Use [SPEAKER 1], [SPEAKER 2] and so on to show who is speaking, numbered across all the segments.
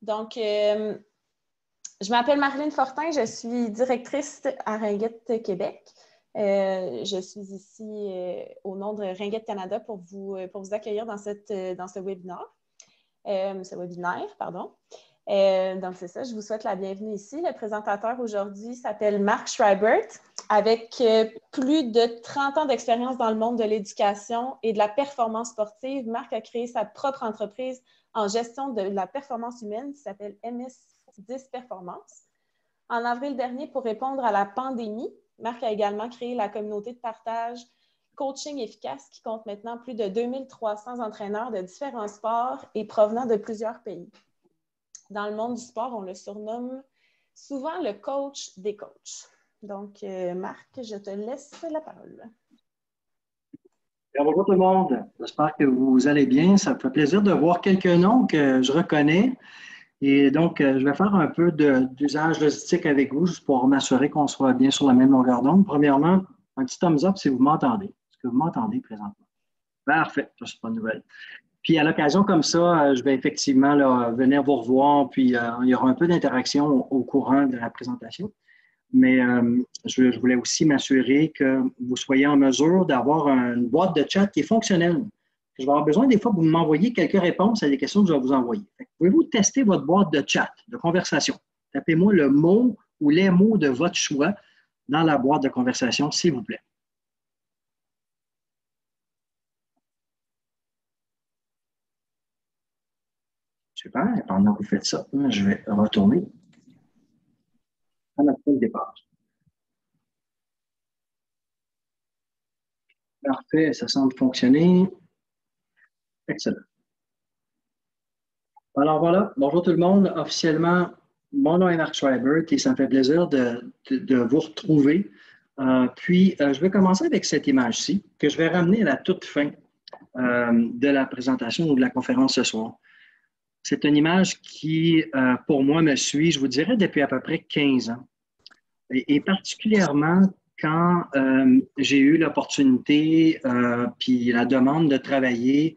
[SPEAKER 1] Donc, je m'appelle Marilyn Fortin, je suis directrice à Ringuette Québec. Je suis ici au nom de Ringuette Canada pour vous accueillir dans ce webinaire. Donc, c'est ça, je vous souhaite la bienvenue ici. Le présentateur aujourd'hui s'appelle Marc Schreibert, avec plus de 30 ans d'expérience dans le monde de l'éducation et de la performance sportive. Marc a créé sa propre entreprise en gestion de la performance humaine qui s'appelle MS10 Performance. En avril dernier, pour répondre à la pandémie, Marc a également créé la communauté de partage Coaching Efficace qui compte maintenant plus de 2300 entraîneurs de différents sports et provenant de plusieurs pays. Dans le monde du sport, on le surnomme souvent le coach des coachs. Donc, Marc, je te laisse la parole.
[SPEAKER 2] Bien, bonjour tout le monde. J'espère que vous allez bien. Ça me fait plaisir de voir quelques noms que je reconnais. Et donc, je vais faire un peu d'usage logistique avec vous, juste pour m'assurer qu'on soit bien sur la même longueur d'onde. Premièrement, un petit thumbs up si vous m'entendez. Est-ce que vous m'entendez présentement? Parfait, ça c'est pas une nouvelle. Puis à l'occasion comme ça, je vais effectivement là, venir vous revoir, puis il y aura un peu d'interaction au courant de la présentation. Mais je voulais aussi m'assurer que vous soyez en mesure d'avoir une boîte de chat qui est fonctionnelle. Je vais avoir besoin des fois que vous m'envoyiez quelques réponses à des questions que je vais vous envoyer. Pouvez-vous tester votre boîte de chat, de conversation? Tapez-moi le mot ou les mots de votre choix dans la boîte de conversation, s'il vous plaît. Super. Et pendant que vous faites ça, je vais retourner à notre point de départ. Parfait, ça semble fonctionner. Excellent. Alors voilà, bonjour tout le monde. Officiellement, mon nom est Marc Schreibert et ça me fait plaisir de vous retrouver. Je vais commencer avec cette image-ci que je vais ramener à la toute fin de la présentation ou de la conférence ce soir. C'est une image qui, pour moi, me suit, je vous dirais, depuis à peu près 15 ans. Et particulièrement quand j'ai eu l'opportunité puis la demande de travailler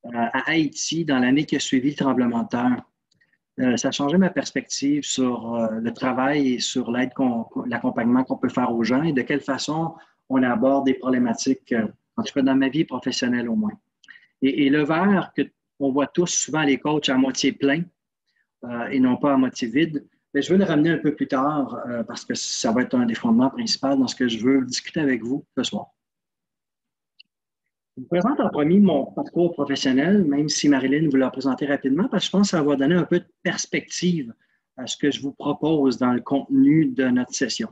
[SPEAKER 2] à Haïti dans l'année qui a suivi le tremblement de terre. Ça a changé ma perspective sur le travail et sur l'accompagnement qu'on peut faire aux gens et de quelle façon on aborde des problématiques, en tout cas dans ma vie professionnelle au moins. Et le verre qu'on voit tous souvent les coachs à moitié plein et non pas à moitié vide, mais je veux le ramener un peu plus tard parce que ça va être un des fondements principaux dans ce que je veux discuter avec vous ce soir. Je vous présente en premier mon parcours professionnel, même si Marilyn vous l'a présenté rapidement, parce que je pense que ça va donner un peu de perspective à ce que je vous propose dans le contenu de notre session.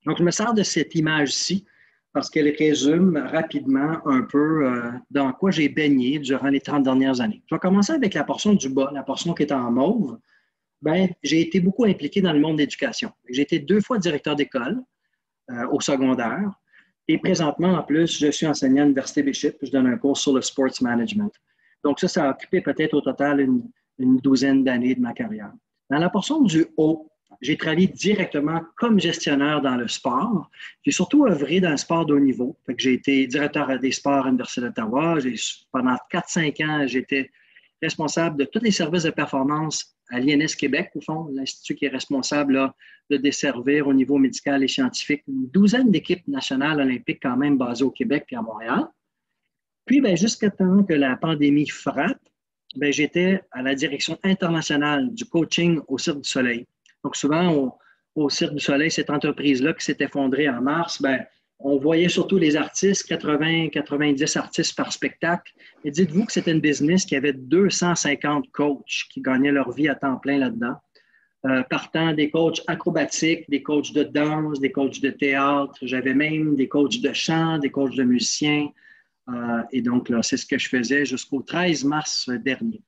[SPEAKER 2] Donc, je me sers de cette image-ci parce qu'elle résume rapidement un peu dans quoi j'ai baigné durant les 30 dernières années. Je vais commencer avec la portion du bas, la portion qui est en mauve. Bien, j'ai été beaucoup impliqué dans le monde de l'éducation. J'ai été 2 fois directeur d'école au secondaire. Et présentement, en plus, je suis enseignant à l'Université Bishop. Je donne un cours sur le sports management. Donc ça a occupé peut-être au total une douzaine d'années de ma carrière. Dans la portion du haut, j'ai travaillé directement comme gestionnaire dans le sport. J'ai surtout œuvré dans le sport de haut niveau. J'ai été directeur des sports à l'Université d'Ottawa. Pendant 4-5 ans, j'étais responsable de tous les services de performance à l'INS Québec, au fond, l'institut qui est responsable là, de desservir au niveau médical et scientifique une douzaine d'équipes nationales olympiques quand même basées au Québec et à Montréal. Puis, jusqu'à temps que la pandémie frappe, j'étais à la direction internationale du coaching au Cirque du Soleil. Donc, souvent, au Cirque du Soleil, cette entreprise-là qui s'est effondrée en mars, on voyait surtout les artistes, 80-90 artistes par spectacle. Et dites-vous que c'était une business qui avait 250 coachs qui gagnaient leur vie à temps plein là-dedans. Partant des coachs acrobatiques, des coachs de danse, des coachs de théâtre. J'avais même des coachs de chant, des coachs de musiciens. Et donc, là, c'est ce que je faisais jusqu'au 13 mars dernier.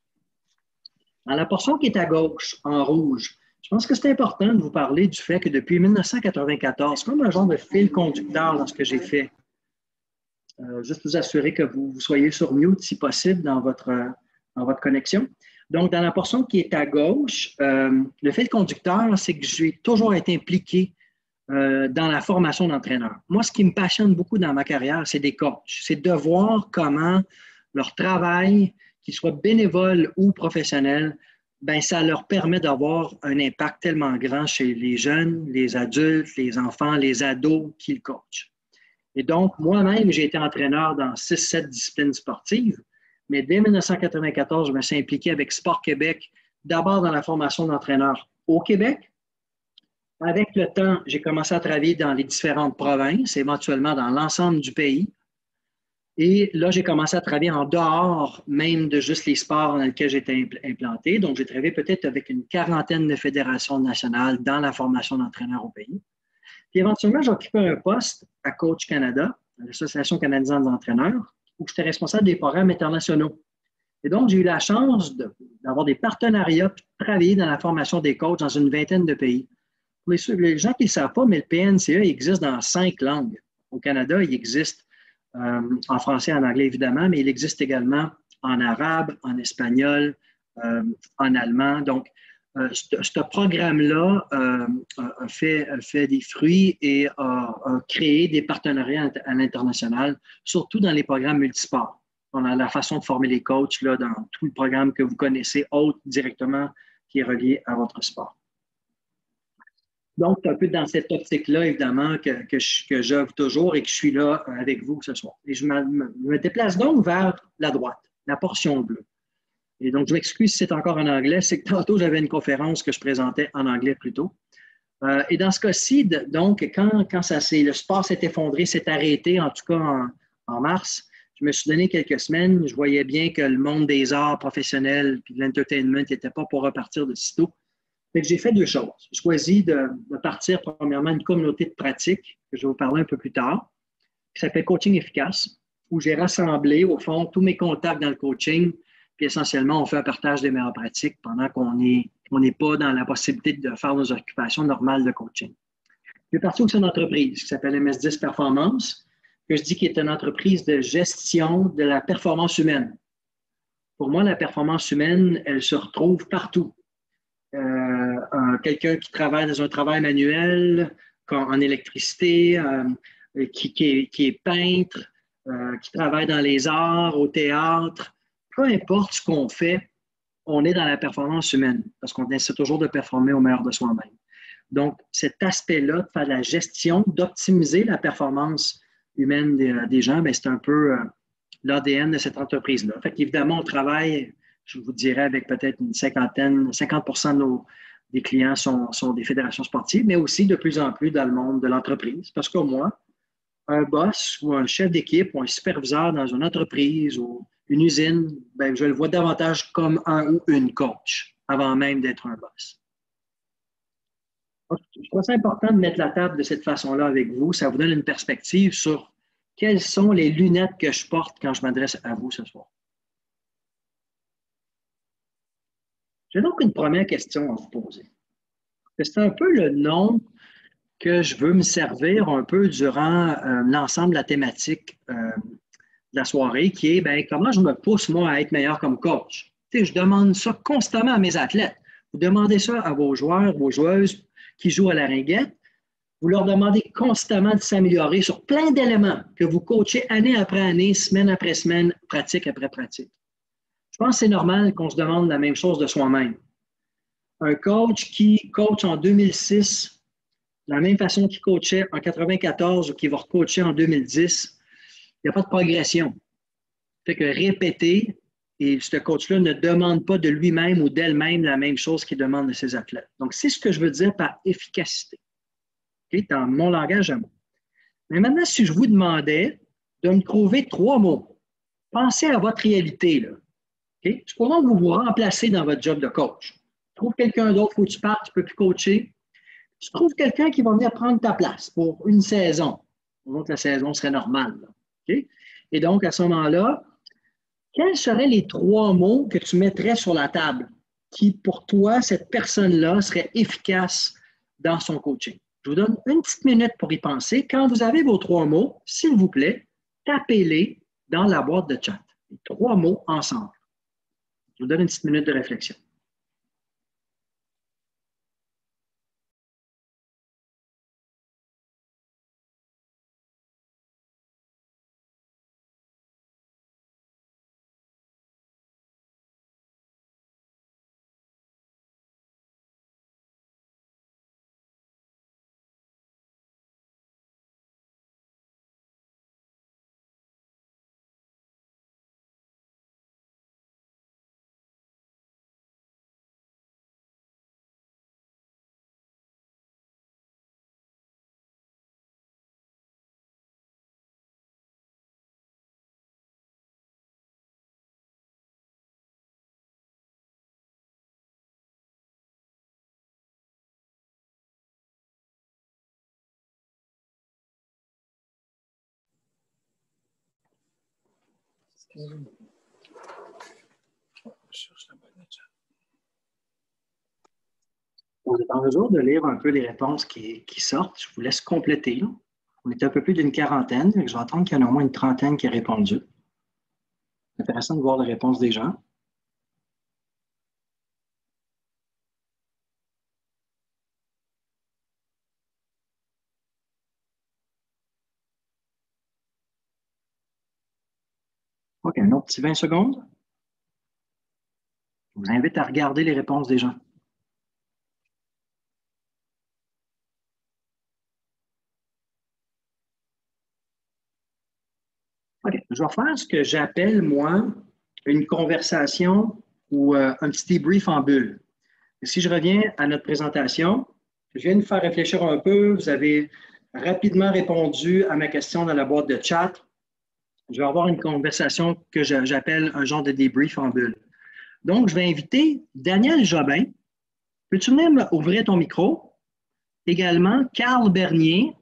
[SPEAKER 2] Dans la portion qui est à gauche, en rouge, je pense que c'est important de vous parler du fait que depuis 1994, comme un genre de fil conducteur dans ce que j'ai fait, juste vous assurer que vous soyez sur mute si possible dans votre connexion. Donc, dans la portion qui est à gauche, le fil conducteur, c'est que j'ai toujours été impliqué dans la formation d'entraîneurs. Moi, ce qui me passionne beaucoup dans ma carrière, c'est des coachs. C'est de voir comment leur travail, qu'il soit bénévole ou professionnel, ben, ça leur permet d'avoir un impact tellement grand chez les jeunes, les adultes, les enfants, les ados qu'ils coachent. Et donc, moi-même, j'ai été entraîneur dans 6-7 disciplines sportives, mais dès 1994, je me suis impliqué avec Sport Québec, d'abord dans la formation d'entraîneurs au Québec. Avec le temps, j'ai commencé à travailler dans les différentes provinces, éventuellement dans l'ensemble du pays. Et là, j'ai commencé à travailler en dehors même de juste les sports dans lesquels j'étais implanté. Donc, j'ai travaillé peut-être avec une quarantaine de fédérations nationales dans la formation d'entraîneurs au pays. Puis éventuellement, j'ai occupé un poste à Coach Canada, à l'Association canadienne d'entraîneurs, où j'étais responsable des programmes internationaux. Et donc, j'ai eu la chance d'avoir des partenariats, puis de travailler dans la formation des coachs dans une vingtaine de pays. Pour les gens qui ne le savent pas, mais le PNCE existe dans 5 langues. Au Canada, il existe en français et en anglais, évidemment, mais il existe également en arabe, en espagnol, en allemand. Donc, ce programme-là a fait des fruits et a créé des partenariats à l'international, surtout dans les programmes multisports. On a la façon de former les coachs là, dans tout le programme que vous connaissez, autre directement qui est relié à votre sport. Donc, c'est un peu dans cette optique-là, évidemment, que j'œuvre toujours et que je suis là avec vous ce soir. Et je me déplace donc vers la droite, la portion bleue. Et donc, je m'excuse si c'est encore en anglais, c'est que tantôt, j'avais une conférence que je présentais en anglais plus tôt. Et dans ce cas-ci, donc, quand le sport s'est effondré, s'est arrêté, en tout cas en mars, je me suis donné quelques semaines. Je voyais bien que le monde des arts professionnels et de l'entertainment n'était pas pour repartir de sitôt. Fait que j'ai fait 2 choses. J'ai choisi de partir, premièrement, une communauté de pratique, que je vais vous parler un peu plus tard, qui s'appelle Coaching Efficace, où j'ai rassemblé, au fond, tous mes contacts dans le coaching, puis essentiellement, on fait un partage des meilleures pratiques pendant qu'on n'est pas dans la possibilité de faire nos occupations normales de coaching. J'ai parti aussi d'une entreprise qui s'appelle MS10 Performance, que je dis qui est une entreprise de gestion de la performance humaine. Pour moi, la performance humaine, elle se retrouve partout. Quelqu'un qui travaille dans un travail manuel, en électricité, qui est peintre, qui travaille dans les arts, au théâtre, peu importe ce qu'on fait, on est dans la performance humaine parce qu'on essaie toujours de performer au meilleur de soi-même. Donc, cet aspect-là, de faire de la gestion, d'optimiser la performance humaine des gens, c'est un peu l'ADN de cette entreprise-là. Fait qu'évidemment, on travaille, je vous dirais, avec peut-être une 50% des clients sont des fédérations sportives, mais aussi de plus en plus dans le monde de l'entreprise. Parce que moi, un boss ou un chef d'équipe ou un superviseur dans une entreprise ou une usine, je le vois davantage comme un ou une coach avant même d'être un boss. Donc, je trouve ça important de mettre la table de cette façon-là avec vous. Ça vous donne une perspective sur quelles sont les lunettes que je porte quand je m'adresse à vous ce soir. J'ai donc une première question à vous poser. C'est un peu le nom que je veux me servir un peu durant l'ensemble de la thématique de la soirée, qui est comment je me pousse, moi, à être meilleur comme coach. Je demande ça constamment à mes athlètes. Vous demandez ça à vos joueurs, vos joueuses qui jouent à la ringuette. Vous leur demandez constamment de s'améliorer sur plein d'éléments que vous coachez année après année, semaine après semaine, pratique après pratique. Je pense que c'est normal qu'on se demande la même chose de soi-même. Un coach qui coach en 2006, de la même façon qu'il coachait en 94 ou qu'il va recoacher en 2010, il n'y a pas de progression. Fait que répéter, et ce coach-là ne demande pas de lui-même ou d'elle-même la même chose qu'il demande de ses athlètes. Donc, c'est ce que je veux dire par efficacité. Okay? Dans mon langage à moi. Mais maintenant, si je vous demandais de me trouver 3 mots, pensez à votre réalité. Là. Okay? Supposons que vous vous remplacez dans votre job de coach. Tu trouves quelqu'un d'autre, il faut que tu partes, tu ne peux plus coacher. Tu trouves quelqu'un qui va venir prendre ta place pour une saison. Donc, la saison serait normale. Okay? Et donc, à ce moment-là, quels seraient les 3 mots que tu mettrais sur la table qui, pour toi, cette personne-là serait efficace dans son coaching? Je vous donne une petite minute pour y penser. Quand vous avez vos 3 mots, s'il vous plaît, tapez-les dans la boîte de chat. Les 3 mots ensemble. Je vous donne une petite minute de réflexion. On est en mesure de lire un peu les réponses qui sortent. Je vous laisse compléter, là. On est un peu plus d'une quarantaine. Je vais attendre qu'il y en ait au moins une trentaine qui a répondu. C'est intéressant de voir les réponses des gens. OK, un autre petit 20 secondes. Je vous invite à regarder les réponses des gens. OK, je vais faire ce que j'appelle, moi, une conversation ou un petit débrief en bulle. Et si je reviens à notre présentation, je viens de vous faire réfléchir un peu. Vous avez rapidement répondu à ma question dans la boîte de chat. Je vais avoir une conversation que j'appelle un genre de débrief en bulle. Donc, je vais inviter Daniel Jobin. Peux-tu venir ouvrir ton micro? Également, Carl Bernier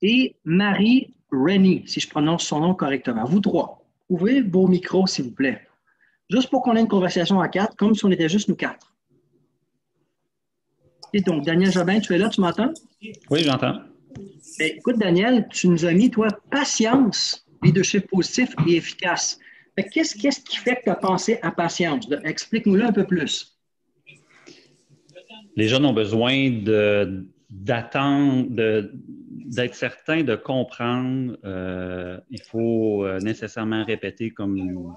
[SPEAKER 2] et Marie Rennie, si je prononce son nom correctement. Vous trois, ouvrez vos micros, s'il vous plaît. Juste pour qu'on ait une conversation à quatre, comme si on était juste nous quatre. Et donc, Daniel Jobin, tu es là, tu m'entends?
[SPEAKER 3] Oui, j'entends.
[SPEAKER 2] Écoute, Daniel, tu nous as mis, toi, patience, leadership positif et efficace. Qu'est-ce qui fait que tu as pensé à patience? Explique-nous-le un peu plus.
[SPEAKER 3] Les jeunes ont besoin d'attendre, d'être certains de comprendre. Il faut nécessairement répéter comme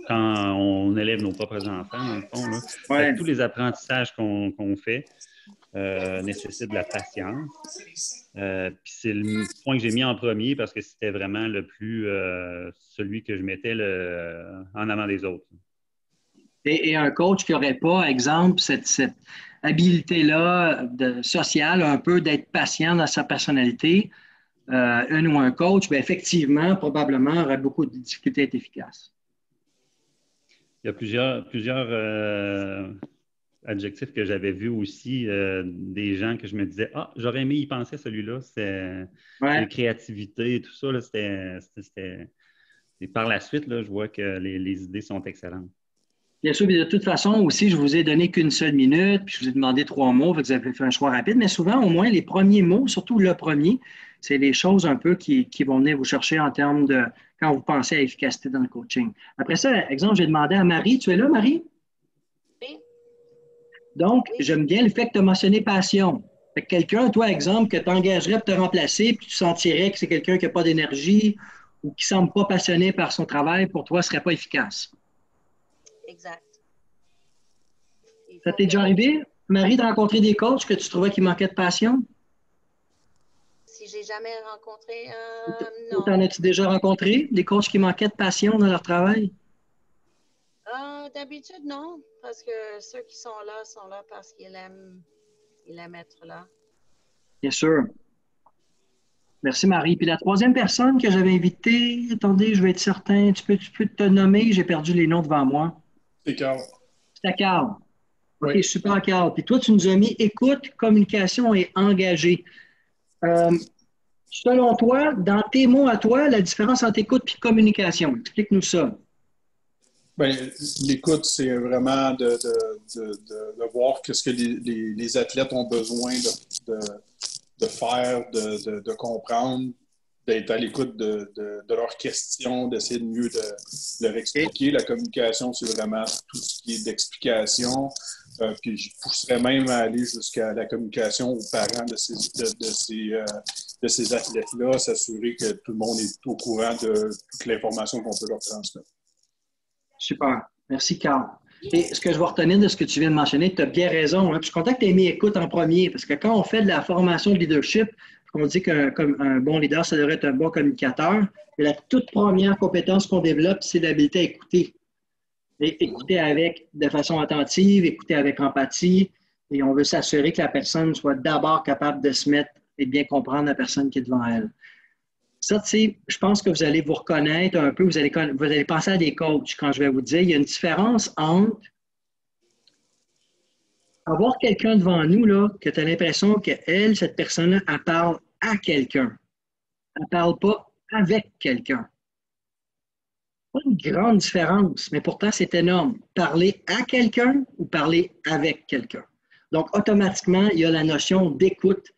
[SPEAKER 3] quand on élève nos propres enfants, dans le fond. Là.
[SPEAKER 2] Ouais.
[SPEAKER 3] Tous les apprentissages qu'on fait nécessitent de la patience. Puis c'est le point que j'ai mis en premier parce que c'était vraiment le plus celui que je mettais en avant des autres.
[SPEAKER 2] Et un coach qui n'aurait pas, exemple, cette habilité-là sociale, un peu d'être patient dans sa personnalité, un ou un coach, bien, effectivement, probablement, aurait beaucoup de difficultés à être efficace.
[SPEAKER 3] Il y a plusieurs adjectifs que j'avais vus aussi, des gens que je me disais, ah, j'aurais aimé y penser, celui-là, c'est créativité et tout ça. Là, Et par la suite, là, je vois que les idées sont excellentes.
[SPEAKER 2] Bien sûr, de toute façon, aussi, je ne vous ai donné qu'une seule minute, puis je vous ai demandé 3 mots, vous avez fait un choix rapide, mais souvent, au moins, les premiers mots, surtout le premier, c'est les choses un peu qui vont venir vous chercher en termes de quand vous pensez à l'efficacité dans le coaching. Après ça, exemple, j'ai demandé à Marie, tu es là, Marie?
[SPEAKER 4] Oui.
[SPEAKER 2] Donc, j'aime bien le fait que tu as mentionné passion. Fait que quelqu'un, toi, exemple, que tu engagerais pour te remplacer, puis tu sentirais que c'est quelqu'un qui n'a pas d'énergie ou qui ne semble pas passionné par son travail, pour toi, ne serait pas efficace.
[SPEAKER 4] Exact.
[SPEAKER 2] Ça t'est déjà arrivé, Marie, de rencontrer des coachs que tu trouvais qui manquaient de passion?
[SPEAKER 4] Si j'ai jamais rencontré, non.
[SPEAKER 2] T'en as-tu déjà rencontré, des coachs qui manquaient de passion dans leur travail?
[SPEAKER 4] D'habitude, non. Parce que ceux qui sont là parce qu'ils aiment être là.
[SPEAKER 2] Bien sûr. Merci, Marie. Puis la troisième personne que j'avais invitée, attendez, je vais être certain, tu peux te nommer, j'ai perdu les noms devant moi.
[SPEAKER 5] C'est Carl.
[SPEAKER 2] C'est Carl. OK,
[SPEAKER 5] Oui.
[SPEAKER 2] super, Carl. Puis toi, tu nous as mis écoute, communication et engagé. Selon toi, dans tes mots à toi, la différence entre écoute et communication, explique-nous ça.
[SPEAKER 5] Bien, l'écoute, c'est vraiment de voir ce que les athlètes ont besoin de faire, de comprendre, d'être à l'écoute de leurs questions, d'essayer de mieux leur expliquer. La communication, c'est vraiment tout ce qui est d'explication. Puis je pousserais même à aller jusqu'à la communication aux parents de ces athlètes-là, s'assurer que tout le monde est au courant de toute l'information qu'on peut leur transmettre.
[SPEAKER 2] Super. Merci, Carl. Et ce que je vais retenir de ce que tu viens de mentionner, tu as bien raison. Hein? Puis je suis content que tu aies mis écoute en premier, parce que quand on fait de la formation de leadership, on dit qu'un bon leader, ça devrait être un bon communicateur. Et la toute première compétence qu'on développe, c'est l'habilité à écouter. Et écouter de façon attentive, écouter avec empathie. Et on veut s'assurer que la personne soit d'abord capable de se mettre et de bien comprendre la personne qui est devant elle. Ça, tu sais, je pense que vous allez vous reconnaître un peu, vous allez penser à des coachs quand je vais vous dire, il y a une différence entre avoir quelqu'un devant nous, là, que tu as l'impression qu'elle, cette personne-là, elle parle à quelqu'un. Elle ne parle pas avec quelqu'un. Pas une grande différence, mais pourtant c'est énorme. Parler à quelqu'un ou parler avec quelqu'un. Donc, automatiquement, il y a la notion d'écoute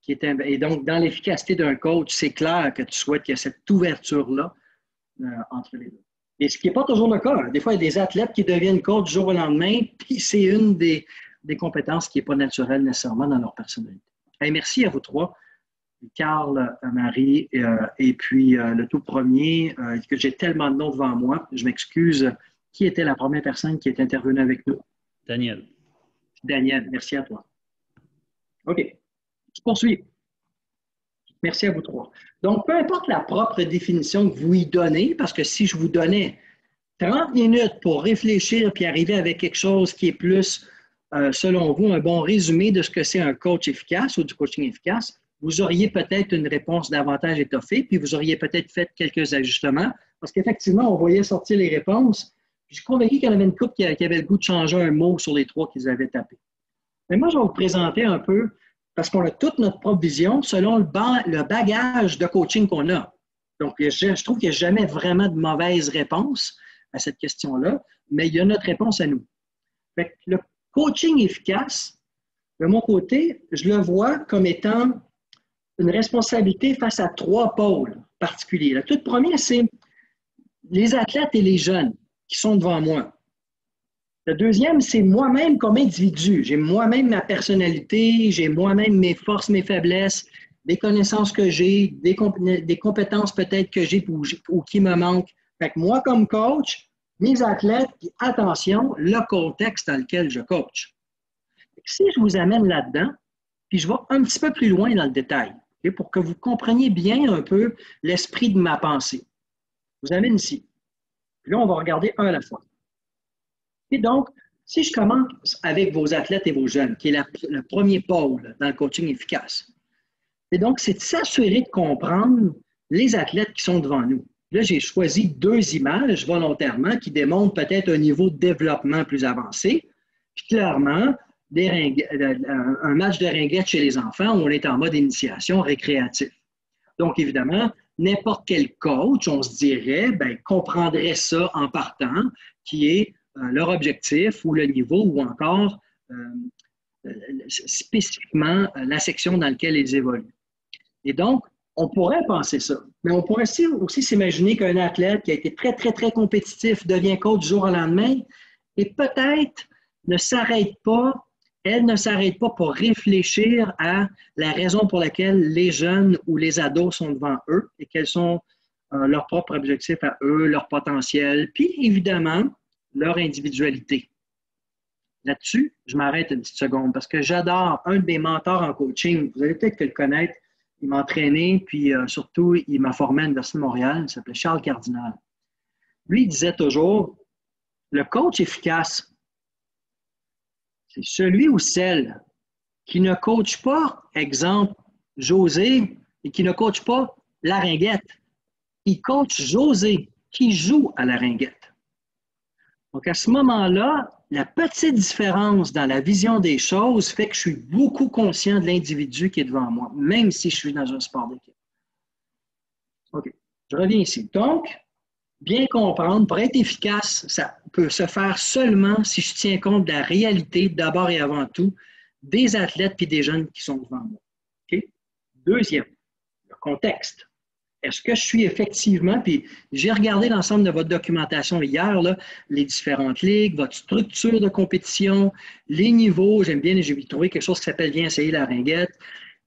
[SPEAKER 2] qui est. Et donc, dans l'efficacité d'un coach, c'est clair que tu souhaites qu'il y ait cette ouverture-là entre les deux. Et ce qui n'est pas toujours le cas. Des fois, il y a des athlètes qui deviennent coach du jour au lendemain, puis c'est une des compétences qui n'est pas naturelle nécessairement dans leur personnalité. Hey, merci à vous trois, Carl, Marie, et puis le tout premier, que j'ai tellement de noms devant moi. Je m'excuse. Qui était la première personne qui est intervenue avec nous?
[SPEAKER 3] Daniel.
[SPEAKER 2] Daniel, merci à toi. OK. Je poursuis. Merci à vous trois. Donc, peu importe la propre définition que vous y donnez, parce que si je vous donnais 30 minutes pour réfléchir puis arriver avec quelque chose qui est plus, selon vous, un bon résumé de ce que c'est un coach efficace ou du coaching efficace, vous auriez peut-être une réponse davantage étoffée, puis vous auriez peut-être fait quelques ajustements, parce qu'effectivement, on voyait sortir les réponses. Puis je suis convaincu qu'il y en avait une couple qui avait le goût de changer un mot sur les trois qu'ils avaient tapés. Mais moi, je vais vous présenter un peu, parce qu'on a toute notre propre vision selon le bagage de coaching qu'on a. Donc, je trouve qu'il n'y a jamais vraiment de mauvaise réponse à cette question-là, mais il y a notre réponse à nous. Fait que le coaching efficace, de mon côté, je le vois comme étant une responsabilité face à trois pôles particuliers. Le tout premier, c'est les athlètes et les jeunes qui sont devant moi. Le deuxième, c'est moi-même comme individu. J'ai moi-même ma personnalité, j'ai moi-même mes forces, mes faiblesses, des connaissances que j'ai, des compétences peut-être que j'ai ou qui me manquent. Fait que moi, comme coach, mes athlètes, puis attention, le contexte dans lequel je coach. Si je vous amène là-dedans, puis je vais un petit peu plus loin dans le détail, okay, pour que vous compreniez bien un peu l'esprit de ma pensée. Je vous amène ici. Puis là, on va regarder un à la fois. Et donc, si je commence avec vos athlètes et vos jeunes, qui est le premier pôle dans le coaching efficace, et donc, c'est de s'assurer de comprendre les athlètes qui sont devant nous. Là, j'ai choisi deux images volontairement qui démontrent peut-être un niveau de développement plus avancé. Puis clairement, un match de ringuette chez les enfants où on est en mode initiation récréatif. Donc, évidemment, n'importe quel coach, on se dirait, comprendrait ça en partant, qui est leur objectif ou le niveau ou encore spécifiquement la section dans laquelle ils évoluent. Et donc, on pourrait penser ça, mais on pourrait aussi s'imaginer qu'un athlète qui a été très, très, très compétitif devient coach du jour au lendemain et peut-être ne s'arrête pas, elle ne s'arrête pas pour réfléchir à la raison pour laquelle les jeunes ou les ados sont devant eux et quels sont leurs propres objectifs à eux, leur potentiel, puis évidemment, leur individualité. Là-dessus, je m'arrête une petite seconde parce que j'adore un de mes mentors en coaching. Vous allez peut-être le connaître. Il m'a entraîné, puis surtout, il m'a formé à l'Université de Montréal. Il s'appelait Charles Cardinal. Lui, il disait toujours, le coach efficace, c'est celui ou celle qui ne coach pas, exemple, José, et qui ne coach pas la ringuette. Il coach José, qui joue à la ringuette. Donc, à ce moment-là, la petite différence dans la vision des choses fait que je suis beaucoup conscient de l'individu qui est devant moi, même si je suis dans un sport d'équipe. OK, je reviens ici. Donc, bien comprendre, pour être efficace, ça peut se faire seulement si je tiens compte de la réalité, d'abord et avant tout, des athlètes et des jeunes qui sont devant moi. OK? Deuxième, le contexte. Est-ce que je suis effectivement, puis j'ai regardé l'ensemble de votre documentation hier, là, les différentes ligues, votre structure de compétition, les niveaux, j'ai trouvé quelque chose qui s'appelle Viens essayer la ringuette,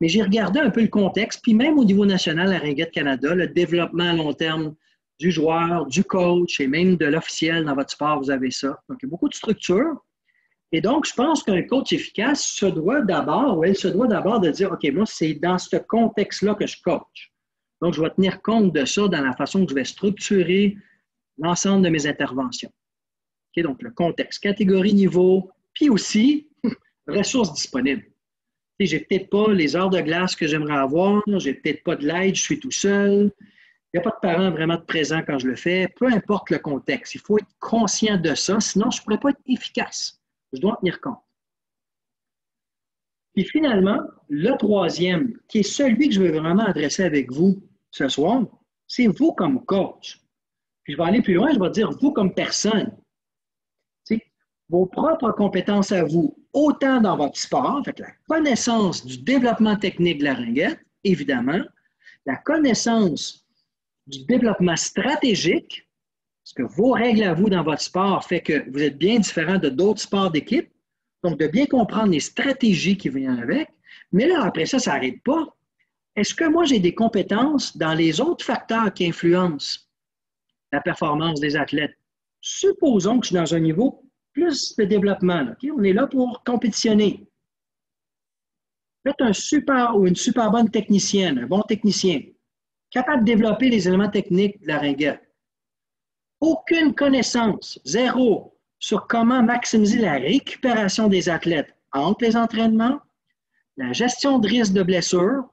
[SPEAKER 2] mais j'ai regardé un peu le contexte, puis même au niveau national, la Ringuette Canada, le développement à long terme du joueur, du coach et même de l'officiel dans votre sport, vous avez ça. Donc, il y a beaucoup de structure. Et donc, je pense qu'un coach efficace se doit d'abord, ou elle se doit d'abord de dire, OK, moi, c'est dans ce contexte-là que je coach. Donc, je vais tenir compte de ça dans la façon que je vais structurer l'ensemble de mes interventions. Okay, donc, le contexte, catégorie, niveau, puis aussi ressources disponibles. Je n'ai peut-être pas les heures de glace que j'aimerais avoir, je n'ai peut-être pas de l'aide, je suis tout seul, il n'y a pas de parents vraiment présents quand je le fais, peu importe le contexte. Il faut être conscient de ça, sinon je ne pourrais pas être efficace. Je dois en tenir compte. Puis finalement, le troisième, qui est celui que je veux vraiment adresser avec vous ce soir, c'est vous comme coach. Puis je vais aller plus loin, je vais dire, vous comme personne, vos propres compétences à vous, autant dans votre sport, fait la connaissance du développement technique de la ringuette, évidemment, la connaissance du développement stratégique, parce que vos règles à vous dans votre sport fait que vous êtes bien différent de d'autres sports d'équipe, donc de bien comprendre les stratégies qui viennent avec, mais là, après ça, ça n'arrête pas. Est-ce que moi, j'ai des compétences dans les autres facteurs qui influencent la performance des athlètes? Supposons que je suis dans un niveau plus de développement. Là, okay? On est là pour compétitionner. Faites un super ou une super bonne technicienne, un bon technicien, capable de développer les éléments techniques de la ringuette. Aucune connaissance, zéro, sur comment maximiser la récupération des athlètes entre les entraînements, la gestion de risque de blessure,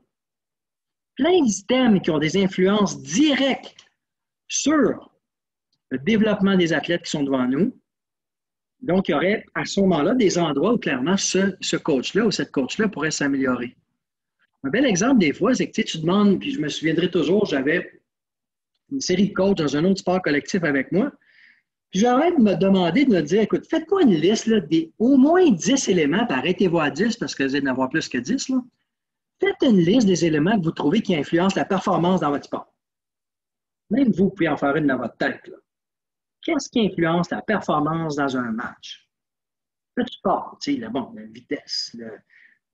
[SPEAKER 2] plein d'items qui ont des influences directes sur le développement des athlètes qui sont devant nous. Donc, il y aurait à ce moment-là des endroits où clairement ce coach-là ou cette coach-là pourrait s'améliorer. Un bel exemple des fois, c'est que tu demandes, puis je me souviendrai toujours, j'avais une série de coachs dans un autre sport collectif avec moi, puis j'aurais me demandé de me dire, écoute, faites-moi une liste là, au moins 10 éléments, puis arrêtez-vous à 10 parce que vous allez en avoir plus que 10. Là. Faites une liste des éléments que vous trouvez qui influencent la performance dans votre sport. Même vous pouvez en faire une dans votre tête. Là. Qu'est-ce qui influence la performance dans un match? Le sport, tu sais, la vitesse,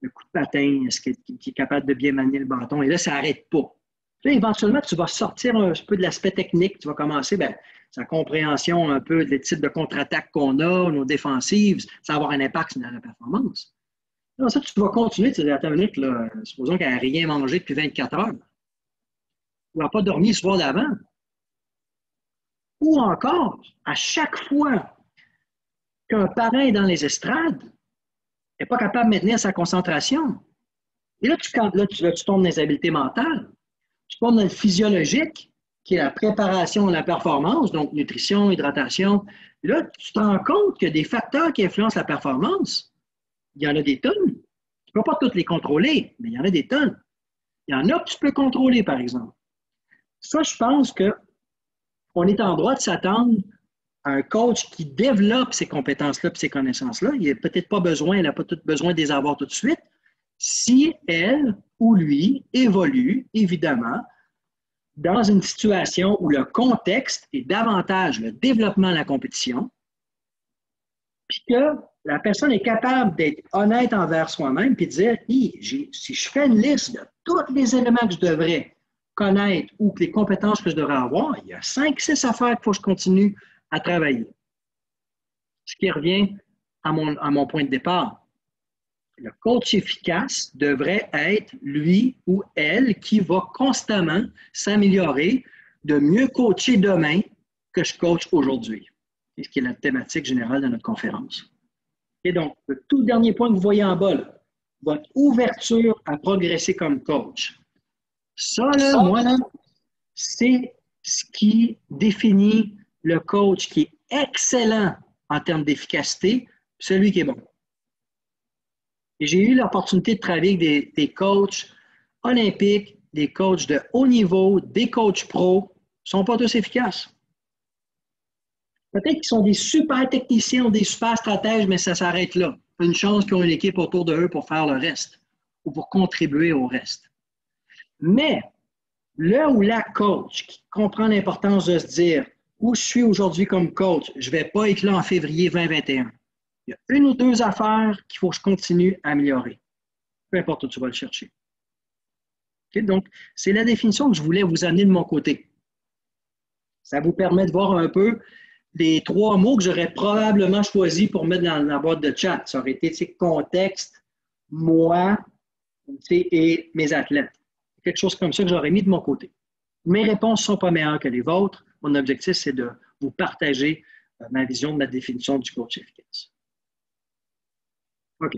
[SPEAKER 2] le coup de patin, est-ce qu'il est capable de bien manier le bâton? Et là, ça n'arrête pas. Là, éventuellement, tu vas sortir un peu de l'aspect technique. Tu vas commencer, sa compréhension un peu des types de contre-attaques qu'on a, nos défensives, ça va avoir un impact sur la performance. Là, ça, tu vas continuer, tu dis, attends une minute, là, supposons qu'elle n'a rien mangé depuis 24 heures. Ou elle n'a pas dormi le soir d'avant. Ou encore, à chaque fois qu'un parent est dans les estrades, n'est pas capable de maintenir sa concentration. Et là, tu tombes dans les habiletés mentales. Tu tombes dans le physiologique, qui est la préparation de la performance, donc nutrition, hydratation. Et là, tu te rends compte qu'il y a des facteurs qui influencent la performance. Il y en a des tonnes. Tu ne peux pas toutes les contrôler, mais il y en a des tonnes. Il y en a que tu peux contrôler, par exemple. Ça, je pense qu'on est en droit de s'attendre à un coach qui développe ces compétences-là et ces connaissances-là. Il n'a peut-être pas besoin, il n'a pas tout besoin de les avoir tout de suite. Si elle ou lui évolue, évidemment, dans une situation où le contexte est davantage le développement de la compétition, puis que la personne est capable d'être honnête envers soi-même puis de dire si je fais une liste de tous les éléments que je devrais connaître ou les compétences que je devrais avoir, il y a 5-6 affaires qu'il faut que je continue à travailler. Ce qui revient à mon point de départ. Le coach efficace devrait être lui ou elle qui va constamment s'améliorer, de mieux coacher demain que je coach aujourd'hui. C'est ce qui est la thématique générale de notre conférence. Et donc, le tout dernier point que vous voyez en bas, là, votre ouverture à progresser comme coach. Ça, là, moi, là, c'est ce qui définit le coach qui est excellent en termes d'efficacité, celui qui est bon. Et j'ai eu l'opportunité de travailler avec des coachs olympiques, des coachs de haut niveau, des coachs pros, ne sont pas tous efficaces. Peut-être qu'ils sont des super techniciens ou des super stratèges, mais ça s'arrête là. Une chance qu'ils ont une équipe autour de eux pour faire le reste ou pour contribuer au reste. Mais là où la coach qui comprend l'importance de se dire où je suis aujourd'hui comme coach, je ne vais pas être là en février 2021. Il y a une ou deux affaires qu'il faut que je continue à améliorer. Peu importe où tu vas le chercher. Okay? Donc, c'est la définition que je voulais vous amener de mon côté. Ça vous permet de voir un peu les 3 mots que j'aurais probablement choisis pour mettre dans la boîte de chat. Ça aurait été contexte, moi et mes athlètes. Quelque chose comme ça que j'aurais mis de mon côté. Mes réponses ne sont pas meilleures que les vôtres. Mon objectif, c'est de vous partager ma vision de ma définition du coach efficace. OK.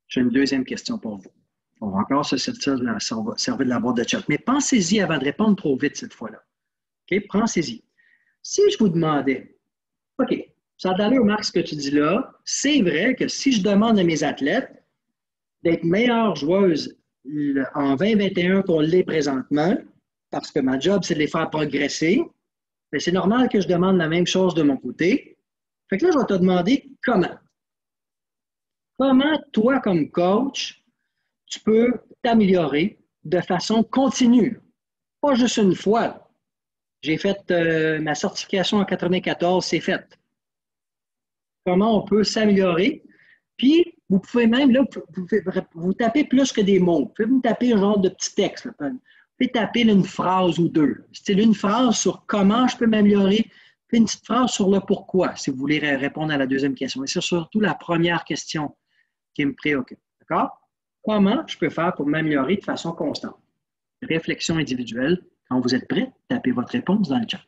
[SPEAKER 2] J'ai une deuxième question pour vous. On va encore se servir de la boîte de chat. Mais pensez-y avant de répondre trop vite cette fois-là. OK? Pensez-y. Si je vous demandais, OK, ça a d'allure, Marc, ce que tu dis là, c'est vrai que si je demande à mes athlètes d'être meilleures joueuses en 2021 qu'on l'est présentement, parce que ma job, c'est de les faire progresser. Mais c'est normal que je demande la même chose de mon côté. Fait que là, je vais te demander comment. Comment, toi, comme coach, tu peux t'améliorer de façon continue? Pas juste une fois. J'ai fait ma certification en 94, c'est fait. Comment on peut s'améliorer? Puis, vous pouvez même, là, vous tapez plus que des mots. Vous pouvez vous taper un genre de petit texte. Là. Vous pouvez taper une phrase ou deux. Style une phrase sur comment je peux m'améliorer, puis une petite phrase sur le pourquoi, si vous voulez répondre à la deuxième question. Et c'est surtout la première question qui me préoccupe. D'accord? Comment je peux faire pour m'améliorer de façon constante? Réflexion individuelle. Quand vous êtes prêt, tapez votre réponse dans le chat.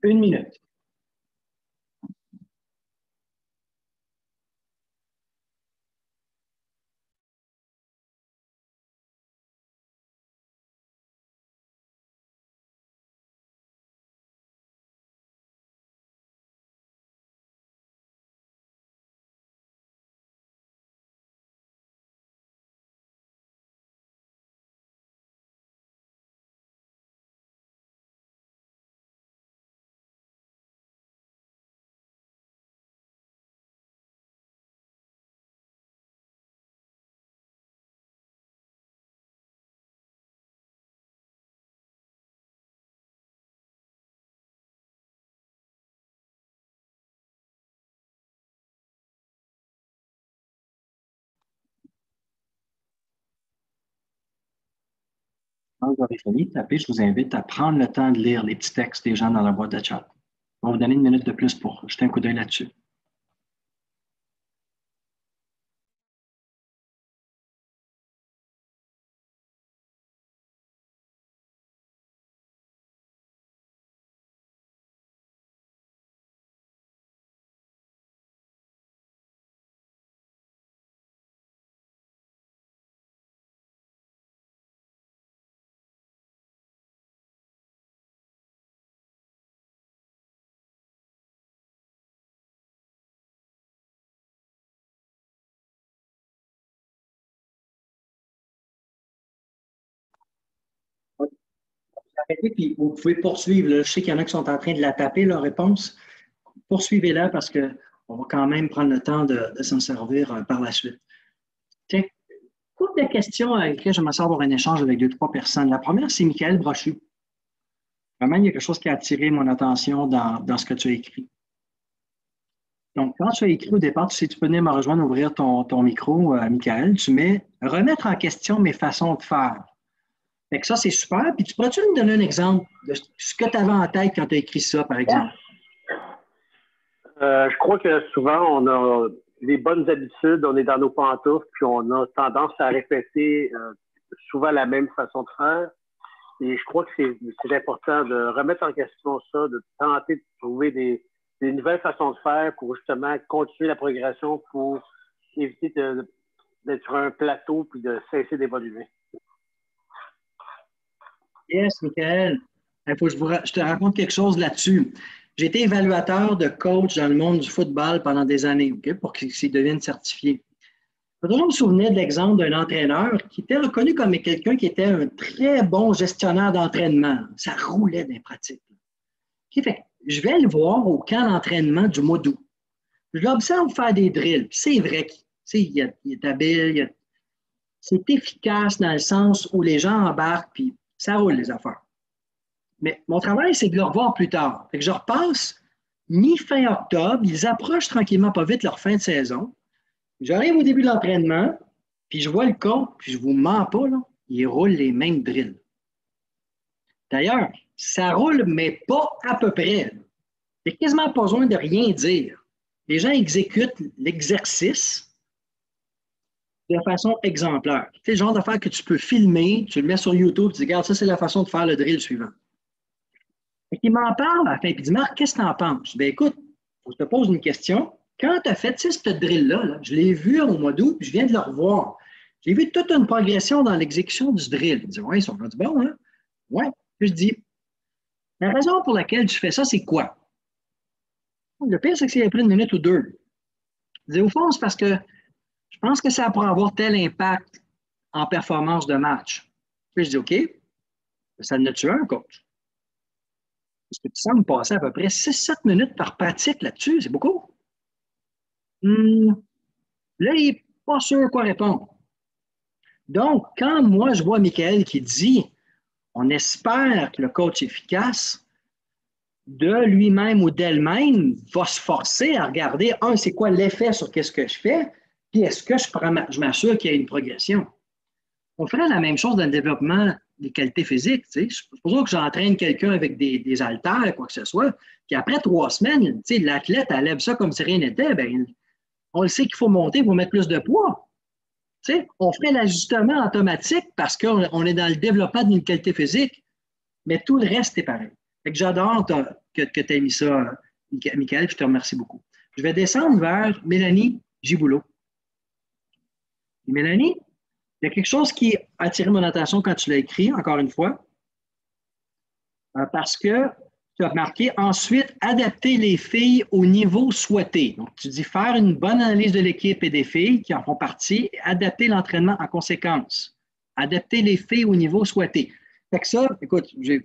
[SPEAKER 2] Une minute. Quand vous aurez fini de taper, je vous invite à prendre le temps de lire les petits textes des gens dans la boîte de chat. On va vous donner une minute de plus pour jeter un coup d'œil là-dessus. Arrêtez, puis vous pouvez poursuivre. Là. Je sais qu'il y en a qui sont en train de la taper, leur réponse. Poursuivez-la parce qu'on va quand même prendre le temps de s'en servir par la suite. Tiens, couple de questions avec lesquelles j'aimerais avoir un échange avec deux, trois personnes. La première, c'est Michael Brochu. Vraiment, il y a quelque chose qui a attiré mon attention dans ce que tu as écrit. Donc, quand tu as écrit au départ, tu peux venir me rejoindre, ouvrir ton micro, Michael, tu mets « Remettre en question mes façons de faire ». Fait que ça, c'est super. Puis tu pourrais-tu nous donner un exemple de ce que tu avais en tête quand tu as écrit ça, par exemple?
[SPEAKER 6] Je crois que souvent, on a des bonnes habitudes, on est dans nos pantoufles, puis on a tendance à répéter souvent la même façon de faire. Et je crois que c'est important de remettre en question ça, de tenter de trouver des nouvelles façons de faire pour justement continuer la progression, pour éviter d'être sur un plateau puis de cesser d'évoluer.
[SPEAKER 2] Yes, Michael. Il faut que je te raconte quelque chose là-dessus. J'ai été évaluateur de coach dans le monde du football pendant des années, okay, pour qu'ils deviennent certifiés. Je me souvenir de l'exemple d'un entraîneur qui était reconnu comme quelqu'un qui était un très bon gestionnaire d'entraînement. Ça roulait dans les pratiques. Okay, fait, je vais le voir au camp d'entraînement du mois d'août. Je l'observe faire des drills. C'est vrai qu'il est habile, c'est efficace dans le sens où les gens embarquent, puis ça roule les affaires. Mais mon travail, c'est de le revoir plus tard. Fait que je repasse mi-fin octobre, ils approchent tranquillement pas vite leur fin de saison. J'arrive au début de l'entraînement, puis je vois le coach, puis je vous mens pas, là, il roule les mêmes drills. D'ailleurs, ça roule, mais pas à peu près. Il n'y a quasiment pas besoin de rien dire. Les gens exécutent l'exercice de façon exemplaire. C'est le genre d'affaire que tu peux filmer, tu le mets sur YouTube, tu dis, regarde, ça, c'est la façon de faire le drill suivant. Il m'en parle à la fin, puis il dit, Marc, qu'est-ce que tu en penses? Bien, écoute, je te pose une question. Quand tu as fait ce drill-là, là, je l'ai vu au mois d'août, puis je viens de le revoir. J'ai vu toute une progression dans l'exécution du drill. Il dit, ouais, ils sont rendus bons, hein? Ouais. Puis je dis, la raison pour laquelle tu fais ça, c'est quoi? Le pire, c'est que c'est après une minute ou deux. Je dis, au fond, c'est parce que je pense que ça pourrait avoir tel impact en performance de match. Puis je dis, OK, ça en a-tu un, coach? Parce que tu sembles passer à peu près 6-7 minutes par pratique là-dessus. C'est beaucoup. Là, il n'est pas sûr quoi répondre. Donc, quand moi, je vois Michael qui dit on espère que le coach efficace, de lui-même ou d'elle-même, va se forcer à regarder, c'est quoi l'effet sur qu'est-ce que je fais, puis est-ce que je m'assure qu'il y a une progression. On ferait la même chose dans le développement des qualités physiques. Tu sais. Supposons que j'entraîne quelqu'un avec des haltères, quoi que ce soit, puis après 3 semaines, tu sais, l'athlète, elle lève ça comme si rien n'était, bien, on le sait qu'il faut monter, il faut mettre plus de poids. Tu sais, on ferait l'ajustement automatique parce qu'on est dans le développement d'une qualité physique, mais tout le reste est pareil. Fait que j'adore que tu aies mis ça, Michael, puis je te remercie beaucoup. Je vais descendre vers Mélanie Giboulot. Et Mélanie, il y a quelque chose qui a attiré mon attention quand tu l'as écrit, encore une fois, parce que tu as marqué ensuite adapter les filles au niveau souhaité. Donc, tu dis faire une bonne analyse de l'équipe et des filles qui en font partie et adapter l'entraînement en conséquence. Adapter les filles au niveau souhaité. Fait que ça, écoute, j'ai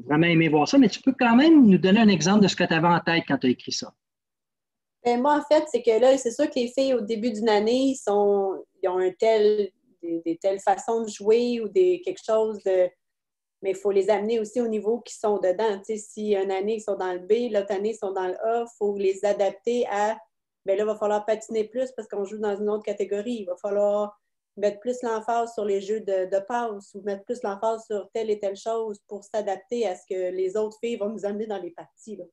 [SPEAKER 2] vraiment aimé voir ça, mais tu peux quand même nous donner un exemple de ce que tu avais en tête quand tu as écrit ça.
[SPEAKER 7] Bien, moi, en fait, c'est que là, c'est sûr que les filles, au début d'une année, ils ont des telles façons de jouer ou quelque chose de... Mais il faut les amener aussi au niveau qu'ils sont dedans. Tu sais, si une année, ils sont dans le B, l'autre année, ils sont dans le A, il faut les adapter à... Bien là, il va falloir patiner plus parce qu'on joue dans une autre catégorie. Il va falloir mettre plus l'emphase sur les jeux de passe ou mettre plus l'emphase sur telle et telle chose pour s'adapter à ce que les autres filles vont nous amener dans les parties. Là.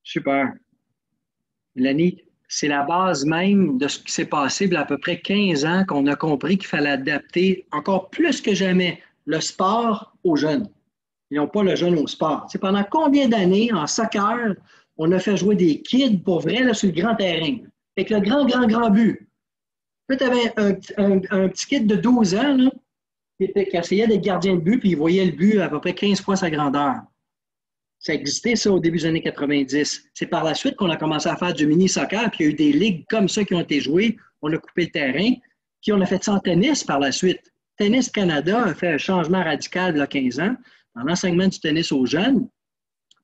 [SPEAKER 2] Super. Mélanie, c'est la base même de ce qui s'est passé il y a à peu près 15 ans qu'on a compris qu'il fallait adapter encore plus que jamais le sport aux jeunes. Ils n'ont pas le jeune au sport. C'est pendant combien d'années en soccer, on a fait jouer des kids pour vrai là, sur le grand terrain? Avec le grand but. Puis tu avais un petit kid de 12 ans là, qui essayait d'être gardien de but, puis il voyait le but à peu près 15 fois sa grandeur. Ça existait, ça, au début des années 90. C'est par la suite qu'on a commencé à faire du mini-soccer, puis il y a eu des ligues comme ça qui ont été jouées. On a coupé le terrain, puis on a fait ça en tennis par la suite. Tennis Canada a fait un changement radical il y a 15 ans dans l'enseignement du tennis aux jeunes.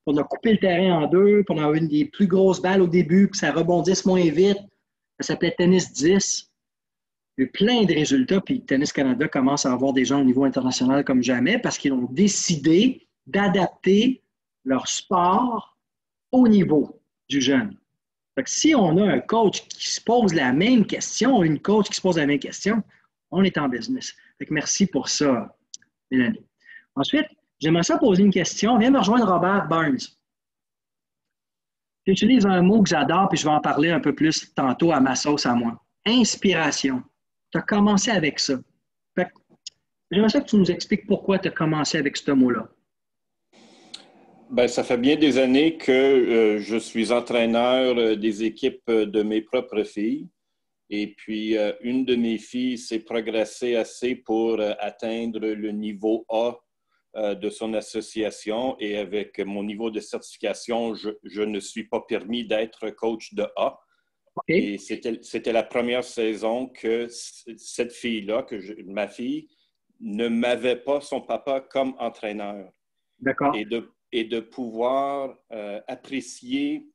[SPEAKER 2] On a coupé le terrain en deux, puis on a eu une des plus grosses balles au début, puis ça rebondisse moins vite. Ça s'appelait Tennis 10. Il y a eu plein de résultats, puis Tennis Canada commence à avoir des gens au niveau international comme jamais parce qu'ils ont décidé d'adapter leur sport au niveau du jeune. Fait que si on a un coach qui se pose la même question, une coach qui se pose la même question, on est en business. Fait que merci pour ça, Mélanie. Ensuite, j'aimerais ça poser une question. Viens me rejoindre Robert Burns. J'utilise un mot que j'adore, puis je vais en parler un peu plus tantôt à ma sauce à moi. Inspiration. Tu as commencé avec ça. Fait que j'aimerais ça que tu nous expliques pourquoi tu as commencé avec ce mot-là.
[SPEAKER 8] Bien, ça fait bien des années que je suis entraîneur des équipes de mes propres filles. Et puis, une de mes filles s'est progressée assez pour atteindre le niveau A de son association. Et avec mon niveau de certification, je ne suis pas permis d'être coach de A. Okay. Et c'était la première saison que cette fille-là, ma fille, ne m'avait pas son papa comme entraîneur.
[SPEAKER 2] D'accord.
[SPEAKER 8] Et de pouvoir apprécier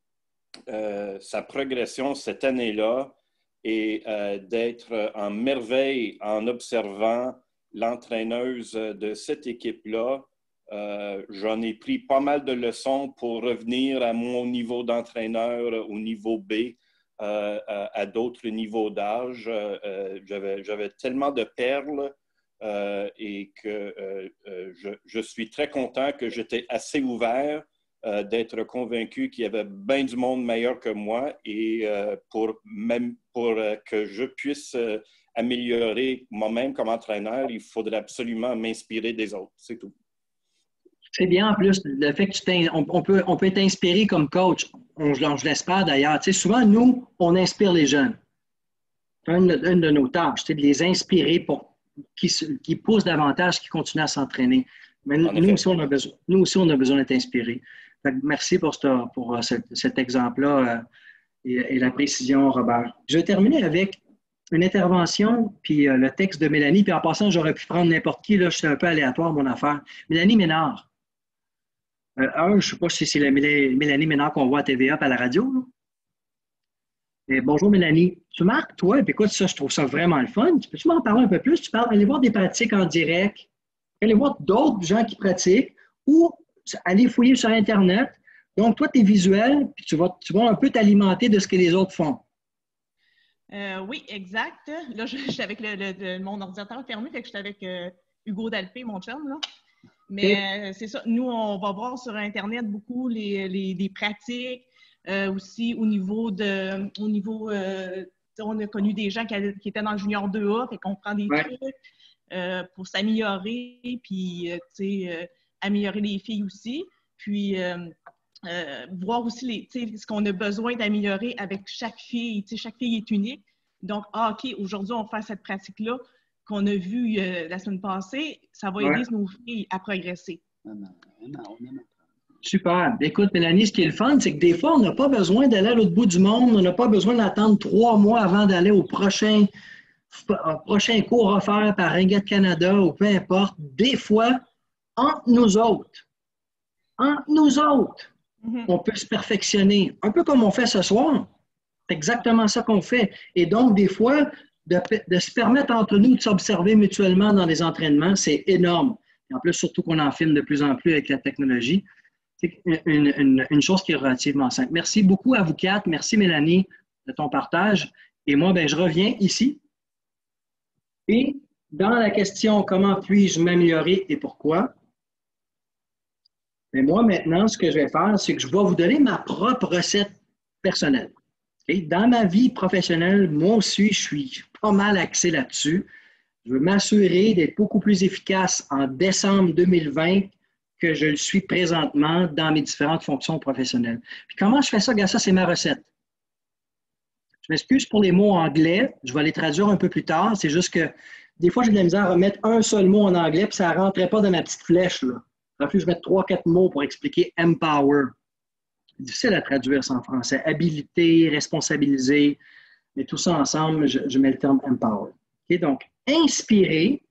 [SPEAKER 8] sa progression cette année-là et d'être en merveille en observant l'entraîneuse de cette équipe-là. J'en ai pris pas mal de leçons pour revenir à mon niveau d'entraîneur au niveau B, à d'autres niveaux d'âge. J'avais tellement de perles et que je suis très content que j'étais assez ouvert d'être convaincu qu'il y avait bien du monde meilleur que moi et pour que je puisse améliorer moi-même comme entraîneur, il faudrait absolument m'inspirer des autres. C'est tout.
[SPEAKER 2] C'est bien en plus, le fait que on peut être inspiré comme coach. Je l'espère d'ailleurs. Tu sais, souvent, nous, on inspire les jeunes. C'est une de nos tâches, c'est de les inspirer pour qu'ils poussent davantage, qu'ils continuent à s'entraîner. Mais nous aussi, on a besoin d'être inspirés. Merci pour cet exemple-là et la précision, Robert. Je vais terminer avec une intervention, puis le texte de Mélanie. Puis en passant, j'aurais pu prendre n'importe qui. Là, je suis un peu aléatoire, mon affaire. Mélanie Ménard. Je ne sais pas si c'est la Mélanie Ménard qu'on voit à TVA à la radio. Et bonjour Mélanie. Tu marques, toi, puis écoute, ça, je trouve ça vraiment le fun. Peux-tu m'en parler un peu plus? Tu parles, aller voir des pratiques en direct, aller voir d'autres gens qui pratiquent ou aller fouiller sur Internet. Donc, toi, tu es visuel, puis tu vas un peu t'alimenter de ce que les autres font.
[SPEAKER 9] Oui, exact. Là, je suis avec mon ordinateur fermé, fait que je suis avec Hugo Dalpé, mon chum, là. Mais c'est ça, nous, on va voir sur Internet beaucoup les pratiques, aussi au niveau on a connu des gens qui étaient dans le Junior 2A, fait qu'on prend des trucs pour s'améliorer, puis, améliorer les filles aussi. Puis, voir aussi ce qu'on a besoin d'améliorer avec chaque fille. Chaque fille est unique. Donc, OK, aujourd'hui, on va faire cette pratique-là qu'on a vue la semaine passée. Ça va aider nos filles à progresser.
[SPEAKER 2] Super. Écoute, Mélanie, ce qui est le fun, c'est que des fois, on n'a pas besoin d'aller à l'autre bout du monde. On n'a pas besoin d'attendre 3 mois avant d'aller au prochain cours offert par Ringette Canada ou peu importe. Des fois, entre nous autres, on peut se perfectionner. Un peu comme on fait ce soir. C'est exactement ça qu'on fait. Et donc, des fois, de se permettre entre nous de s'observer mutuellement dans les entraînements, c'est énorme. Et en plus, surtout qu'on en filme de plus en plus avec la technologie. C'est une chose qui est relativement simple. Merci beaucoup à vous quatre. Merci, Mélanie, de ton partage. Et moi, je reviens ici. Et dans la question « Comment puis-je m'améliorer et pourquoi ?» Mais moi, maintenant, ce que je vais faire, c'est que je vais vous donner ma propre recette personnelle. Okay? Dans ma vie professionnelle, moi aussi, je suis pas mal axé là-dessus. Je veux m'assurer d'être beaucoup plus efficace en décembre 2020 que je le suis présentement dans mes différentes fonctions professionnelles. Puis comment je fais ça? Regarde, ça, c'est ma recette. Je m'excuse pour les mots anglais. Je vais les traduire un peu plus tard. C'est juste que des fois, j'ai de la misère à remettre un seul mot en anglais, puis ça ne rentrait pas dans ma petite flèche, là. Il a fallu que je mette 3-4 mots pour expliquer « empower ». C'est difficile à traduire ça en français. Habiliter, responsabiliser, mais tout ça ensemble, je mets le terme « empower ». Okay? Donc, inspirer,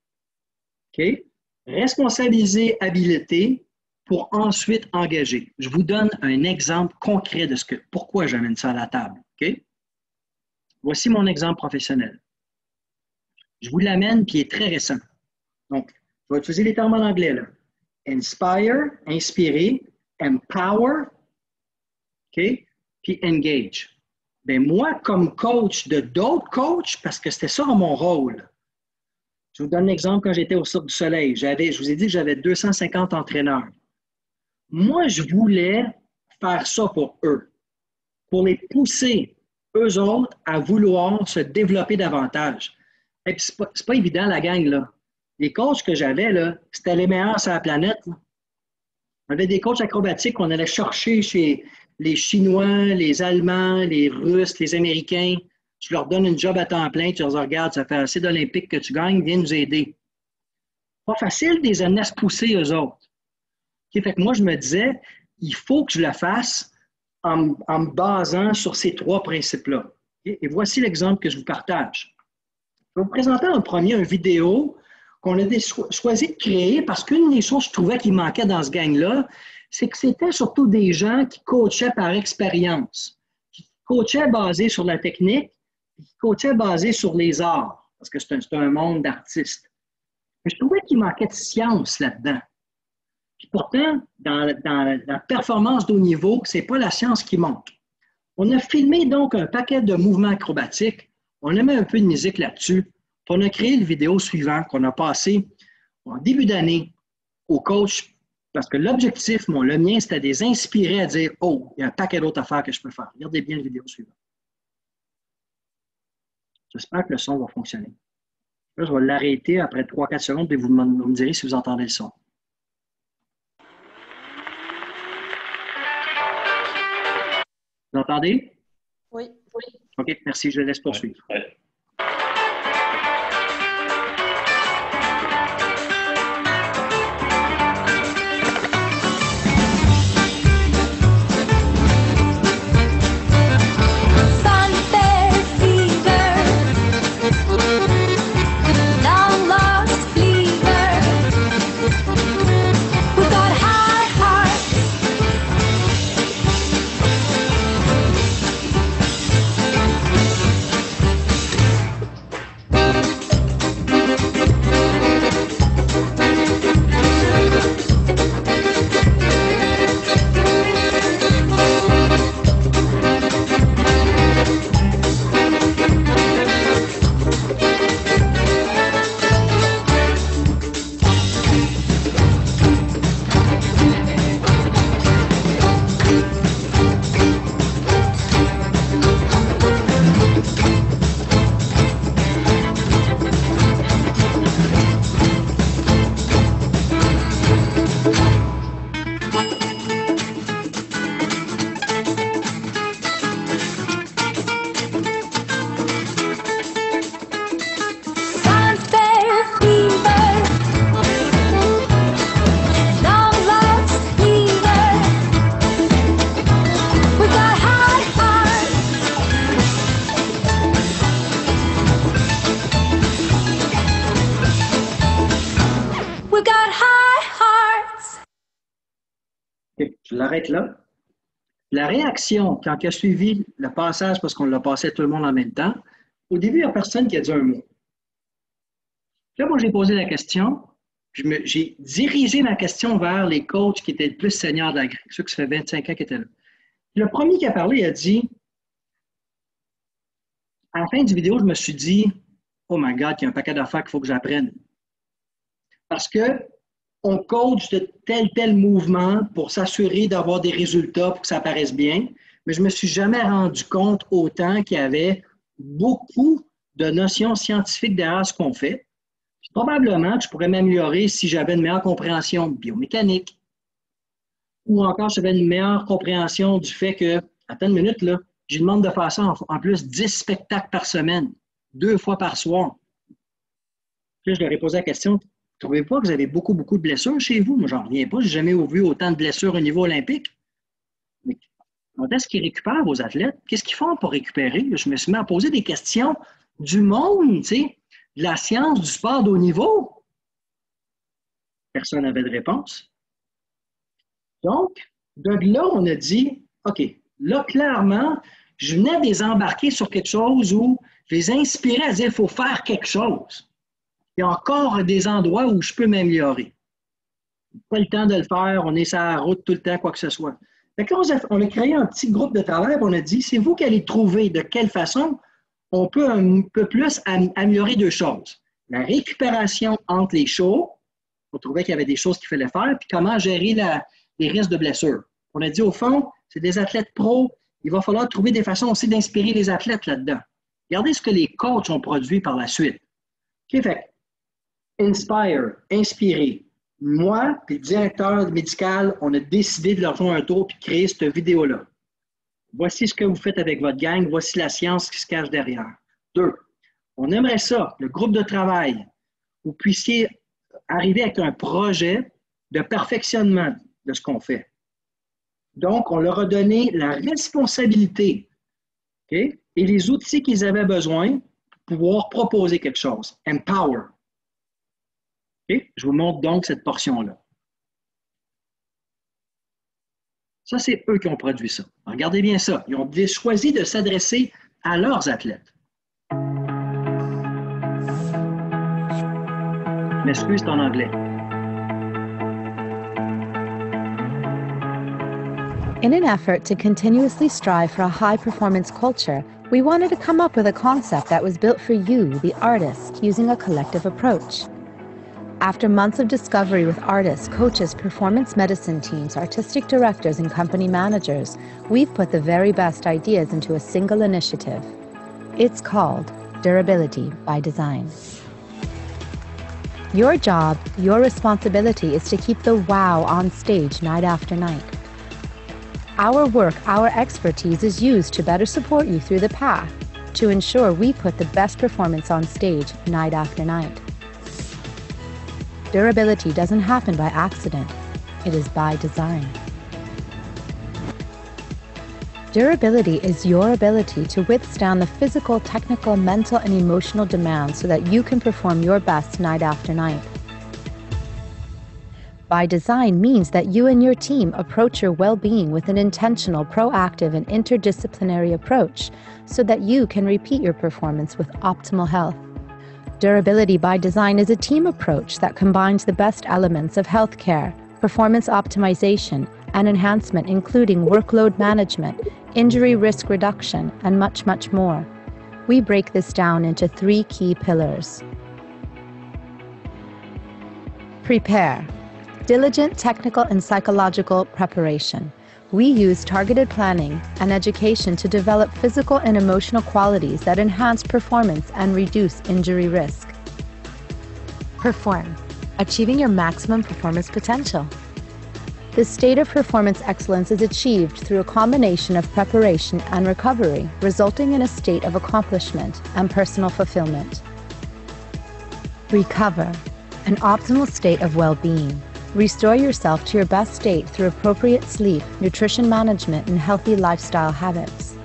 [SPEAKER 2] okay? Responsabiliser, habiliter, pour ensuite engager. Je vous donne un exemple concret de pourquoi j'amène ça à la table. Okay? Voici mon exemple professionnel. Je vous l'amène, puis il est très récent. Donc, je vais utiliser les termes en anglais, là. Inspire, inspirer, empower, OK? Puis engage. Bien, moi, comme coach de d'autres coachs, parce que c'était ça mon rôle. Je vous donne l'exemple quand j'étais au Cirque du Soleil. Je vous ai dit que j'avais 250 entraîneurs. Moi, je voulais faire ça pour eux, pour les pousser, eux autres, à vouloir se développer davantage. Et puis, c'est pas évident, la gang, là. Les coachs que j'avais, là, c'était les meilleurs sur la planète. Là. On avait des coachs acrobatiques qu'on allait chercher chez les Chinois, les Allemands, les Russes, les Américains. tu leur donnes une job à temps plein, tu leur dis, regarde, ça fait assez d'Olympiques que tu gagnes, viens nous aider. Pas facile de les amener à se pousser eux autres. Okay, fait que moi, je me disais, il faut que je le fasse en me basant sur ces 3 principes-là. Okay? Et voici l'exemple que je vous partage. Je vais vous présenter en premier une vidéo qu'on a choisi de créer parce qu'une des choses que je trouvais qui manquait dans ce gang-là, c'est que c'était surtout des gens qui coachaient par expérience, qui coachaient basé sur la technique, qui coachaient basé sur les arts, parce que c'est un monde d'artistes. Mais je trouvais qu'il manquait de science là-dedans. Puis pourtant, dans la performance de haut niveau, ce n'est pas la science qui manque. On a filmé donc un paquet de mouvements acrobatiques, on a mis un peu de musique là-dessus, puis on a créé le vidéo suivant qu'on a passé en début d'année au coach, parce que l'objectif, le mien, c'était de les inspirer à dire « Oh, il y a un paquet d'autres affaires que je peux faire. » Regardez bien la vidéo suivante. J'espère que le son va fonctionner. Là, je vais l'arrêter après 3-4 secondes et vous me direz si vous entendez le son. Vous entendez?
[SPEAKER 1] Oui.
[SPEAKER 2] OK, merci, je le laisse poursuivre.
[SPEAKER 8] Ouais.
[SPEAKER 2] Je l'arrête là. La réaction, quand il a suivi le passage, parce qu'on l'a passé tout le monde en même temps, au début, il n'y a personne qui a dit un mot. Là, moi, j'ai posé la question, j'ai dirigé ma question vers les coachs qui étaient le plus seniors de la grille, ceux qui ça fait 25 ans qui étaient là. Le premier qui a parlé, il a dit, à la fin du vidéo, je me suis dit, oh my God, il y a un paquet d'affaires qu'il faut que j'apprenne. Parce qu'on coach de tel mouvement pour s'assurer d'avoir des résultats pour que ça paraisse bien, mais je ne me suis jamais rendu compte autant qu'il y avait beaucoup de notions scientifiques derrière ce qu'on fait. Puis probablement que je pourrais m'améliorer si j'avais une meilleure compréhension biomécanique ou encore si j'avais une meilleure compréhension du fait que, attends une minute, là, je demande de faire ça en plus 10 spectacles par semaine, 2 fois par soir. Puis là, je leur ai posé la question, trouvez pas que vous avez beaucoup de blessures chez vous? Moi, j'en reviens pas. Je n'ai jamais vu autant de blessures au niveau olympique. Mais quand est-ce qu'ils récupèrent vos athlètes? Qu'est-ce qu'ils font pour récupérer? Je me suis mis à poser des questions du monde, tu sais, de la science, du sport de haut niveau. Personne n'avait de réponse. Donc, de là, on a dit, OK, là, clairement, je venais de les embarquer sur quelque chose où je les inspirais à dire, il faut faire quelque chose. Il y a encore des endroits où je peux m'améliorer. Pas le temps de le faire, on est sur la route tout le temps, quoi que ce soit. Fait que là, on a créé un petit groupe de travail, on a dit, c'est vous qui allez trouver de quelle façon on peut un peu plus améliorer 2 choses. La récupération entre les shows, on trouvait qu'il y avait des choses qu'il fallait faire, puis comment gérer les risques de blessures. On a dit, au fond, c'est des athlètes pros, il va falloir trouver des façons aussi d'inspirer les athlètes là-dedans. Regardez ce que les coachs ont produit par la suite. OK, fait Inspire, inspirer. Moi, puis le directeur médical, on a décidé de leur faire un tour puis créer cette vidéo-là. Voici ce que vous faites avec votre gang. Voici la science qui se cache derrière. 2, on aimerait ça, le groupe de travail, vous puissiez arriver avec un projet de perfectionnement de ce qu'on fait. Donc, on leur a donné la responsabilité, okay, et les outils qu'ils avaient besoin pour pouvoir proposer quelque chose. Empower. Okay? Je vous montre donc cette portion-là. Ça, c'est eux qui ont produit ça. Regardez bien ça. Ils ont choisi de s'adresser à leurs athlètes. Je m'excuse, c'est en anglais.
[SPEAKER 10] In an effort to continuously strive for a high-performance culture, we wanted to come up with a concept that was built for you, the artist, using a collective approach. After months of discovery with artists, coaches, performance medicine teams, artistic directors, and company managers, we've put the very best ideas into a single initiative. It's called Durability by Design. Your job, your responsibility is to keep the wow on stage night after night. Our work, our expertise is used to better support you through the path to ensure we put the best performance on stage night after night. Durability doesn't happen by accident. It is by design. Durability is your ability to withstand the physical, technical, mental, and emotional demands so that you can perform your best night after night. By design means that you and your team approach your well-being with an intentional, proactive, and interdisciplinary approach so that you can repeat your performance with optimal health. Durability by Design is a team approach that combines the best elements of healthcare, performance optimization, and enhancement, including workload management, injury risk reduction, and much, much more. We break this down into 3 key pillars. Prepare. Diligent technical and psychological preparation. We use targeted planning and education to develop physical and emotional qualities that enhance performance and reduce injury risk. Perform. Achieving your maximum performance potential. This state of performance excellence is achieved through a combination of preparation and recovery, resulting in a state of accomplishment and personal fulfillment. Recover. An optimal state of well-being. Restore yourself to your best state through appropriate sleep, nutrition management, and healthy lifestyle habits.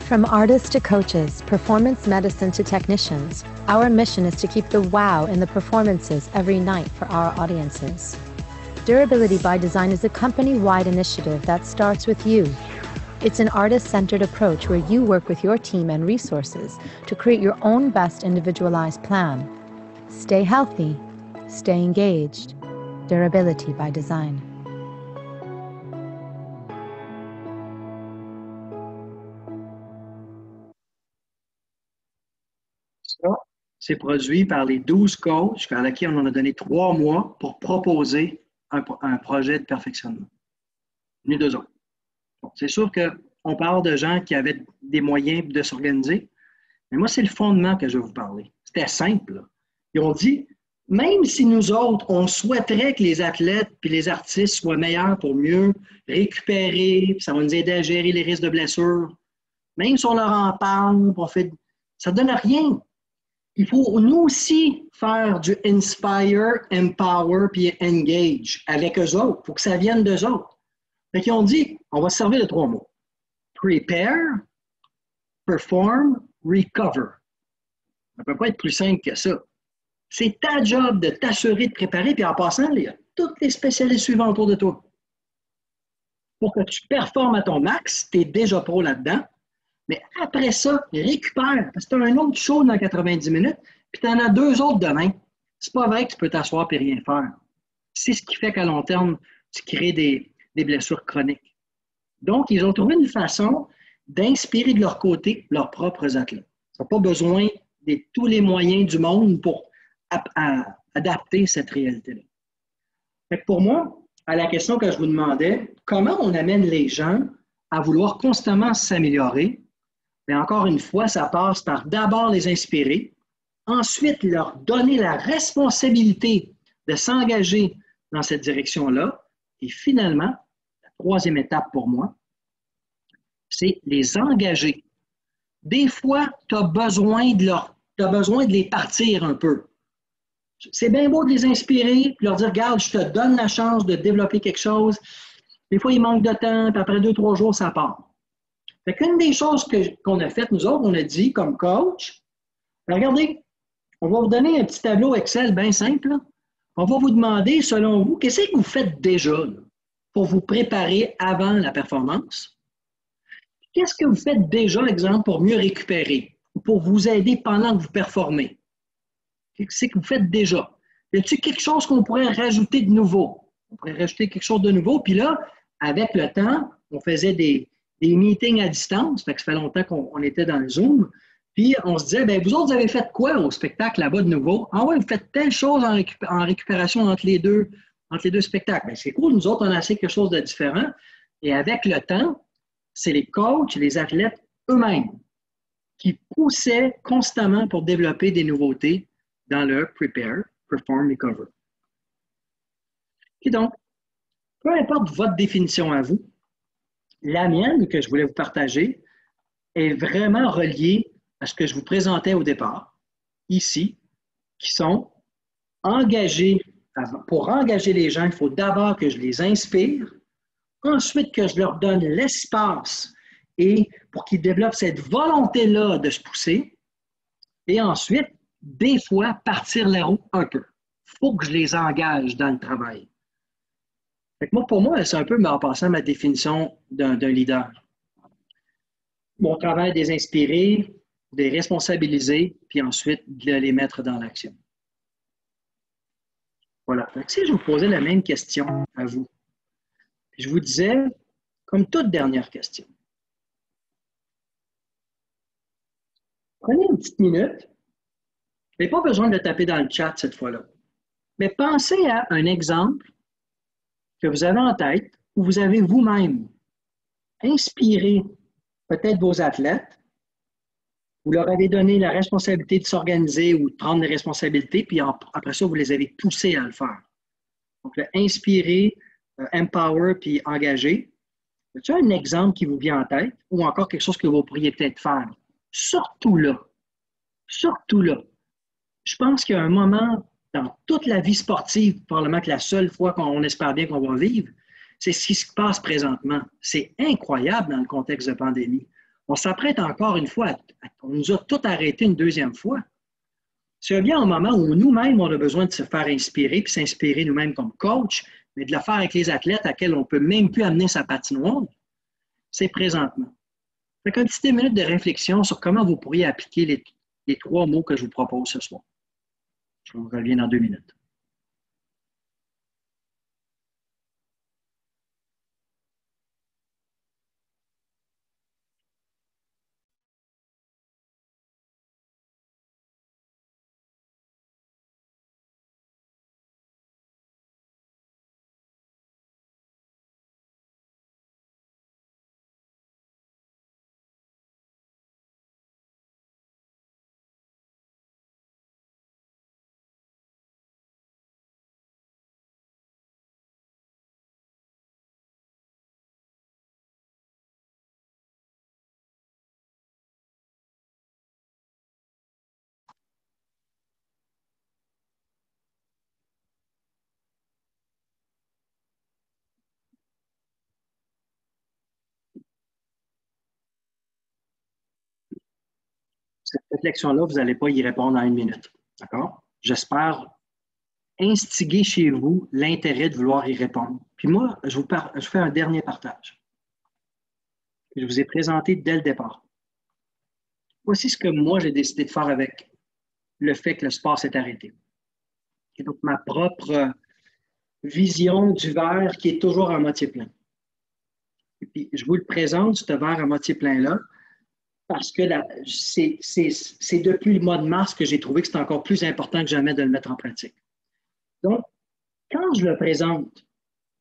[SPEAKER 10] From artists to coaches, performance medicine to technicians, our mission is to keep the wow in the performances every night for our audiences. Durability by Design is a company-wide initiative that starts with you. It's an artist-centered approach where you work with your team and resources to create your own best individualized plan. Stay healthy. Stay engaged. Durability by Design.
[SPEAKER 2] Ça, c'est produit par les 12 coachs à qui on en a donné 3 mois pour proposer un projet de perfectionnement. Nous 2 autres. Bon, c'est sûr qu'on parle de gens qui avaient des moyens de s'organiser, mais moi, c'est le fondement que je vais vous parler. C'était simple. Ils ont dit, même si nous autres, on souhaiterait que les athlètes et les artistes soient meilleurs pour mieux récupérer, puis ça va nous aider à gérer les risques de blessures, même si on leur en parle, ça ne donne rien. Il faut nous aussi faire du inspire, empower puis engage avec eux autres. Il faut que ça vienne d'eux autres. Fait qu'ils ont dit, on va se servir de 3 mots. Prepare, perform, recover. Ça ne peut pas être plus simple que ça. C'est ta job de t'assurer de préparer, puis en passant, il y a tous les spécialistes suivants autour de toi. Pour que tu performes à ton max, tu es déjà pro là-dedans, mais après ça, récupère, parce que tu as un autre show dans 90 minutes, puis tu en as 2 autres demain. C'est pas vrai que tu peux t'asseoir et rien faire. C'est ce qui fait qu'à long terme, tu crées des blessures chroniques. Donc, ils ont trouvé une façon d'inspirer de leur côté leurs propres athlètes. Ils n'ont pas besoin de tous les moyens du monde pour adapter cette réalité-là. Fait que pour moi, à la question que je vous demandais, comment on amène les gens à vouloir constamment s'améliorer? Mais encore une fois, ça passe par d'abord les inspirer, ensuite leur donner la responsabilité de s'engager dans cette direction-là, et finalement, la 3e étape pour moi, c'est les engager. Des fois, tu as besoin de les partir un peu. C'est bien beau de les inspirer, puis leur dire, regarde, je te donne la chance de développer quelque chose. Des fois, il manque de temps, puis après 2-3 jours, ça part. Fait qu'une des choses qu'on a faites, nous autres, on a dit comme coach, regardez, on va vous donner un petit tableau Excel bien simple. Là. On va vous demander, selon vous, qu'est-ce que vous faites déjà là, pour vous préparer avant la performance? Qu'est-ce que vous faites déjà, exemple, pour mieux récupérer ou pour vous aider pendant que vous performez? Qu'est-ce que vous faites déjà? Y a-t-il quelque chose qu'on pourrait rajouter de nouveau? On pourrait rajouter quelque chose de nouveau. Puis là, avec le temps, on faisait des meetings à distance. Ça fait longtemps qu'on était dans le Zoom. Puis on se disait, bien, vous autres, vous avez fait quoi au spectacle là-bas de nouveau? Ah ouais, vous faites telle chose en récupération entre les deux spectacles. Bien, c'est cool, nous autres, on a essayé quelque chose de différent. Et avec le temps, c'est les coachs, les athlètes eux-mêmes qui poussaient constamment pour développer des nouveautés dans le Prepare, Perform, Recover. Et donc, peu importe votre définition à vous, la mienne que je voulais vous partager est vraiment reliée à ce que je vous présentais au départ, ici, qui sont engagés. Pour engager les gens, il faut d'abord que je les inspire, ensuite que je leur donne l'espace et pour qu'ils développent cette volonté-là de se pousser, et ensuite, des fois, partir la roue un peu. Il faut que je les engage dans le travail. Fait que pour moi, c'est un peu, en passant, ma définition d'un leader. Mon travail, de les inspirer, de les responsabiliser, puis ensuite de les mettre dans l'action. Voilà. Fait que si je vous posais la même question à vous, je vous disais, comme toute dernière question, prenez une petite minute. Vous n'avez pas besoin de le taper dans le chat cette fois-là. Mais pensez à un exemple que vous avez en tête où vous avez vous-même inspiré peut-être vos athlètes, vous leur avez donné la responsabilité de s'organiser ou de prendre des responsabilités, puis après ça, vous les avez poussés à le faire. Donc, inspirer, empower, puis engager. As-tu un exemple qui vous vient en tête ou encore quelque chose que vous pourriez peut-être faire? Surtout là. Je pense qu'il y a un moment dans toute la vie sportive, probablement que la seule fois qu'on espère bien qu'on va vivre, c'est ce qui se passe présentement. C'est incroyable dans le contexte de pandémie. On s'apprête encore une fois, on nous a tout arrêté une deuxième fois. C'est bien un moment où nous-mêmes, on a besoin de se faire inspirer, puis s'inspirer nous-mêmes comme coach, mais de le faire avec les athlètes à qui on ne peut même plus amener sa patinoire, c'est présentement. Fait qu'une petite minute de réflexion sur comment vous pourriez appliquer les 3 mots que je vous propose ce soir. Je vous reviens dans 2 minutes. Cette réflexion-là, vous n'allez pas y répondre en 1 minute. D'accord? J'espère instiguer chez vous l'intérêt de vouloir y répondre. Puis moi, je fais un dernier partage. Je vous ai présenté dès le départ. Voici ce que moi, j'ai décidé de faire avec le fait que le sport s'est arrêté. Et donc, ma propre vision du verre qui est toujours à moitié plein. Et puis, je vous le présente, ce verre à moitié plein-là, parce que c'est depuis le mois de mars que j'ai trouvé que c'est encore plus important que jamais de le mettre en pratique. Donc, quand je le présente,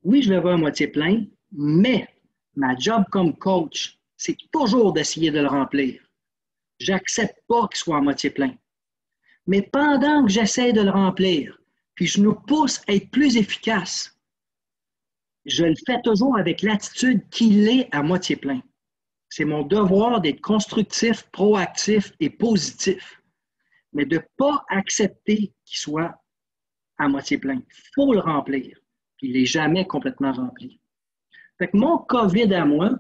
[SPEAKER 2] oui, je le vois à moitié plein, mais ma job comme coach, c'est toujours d'essayer de le remplir. Je n'accepte pas qu'il soit à moitié plein. Mais pendant que j'essaie de le remplir, puis je nous pousse à être plus efficace, je le fais toujours avec l'attitude qu'il est à moitié plein. C'est mon devoir d'être constructif, proactif et positif, mais de ne pas accepter qu'il soit à moitié plein. Il faut le remplir. Puis il n'est jamais complètement rempli. Fait que mon COVID à moi,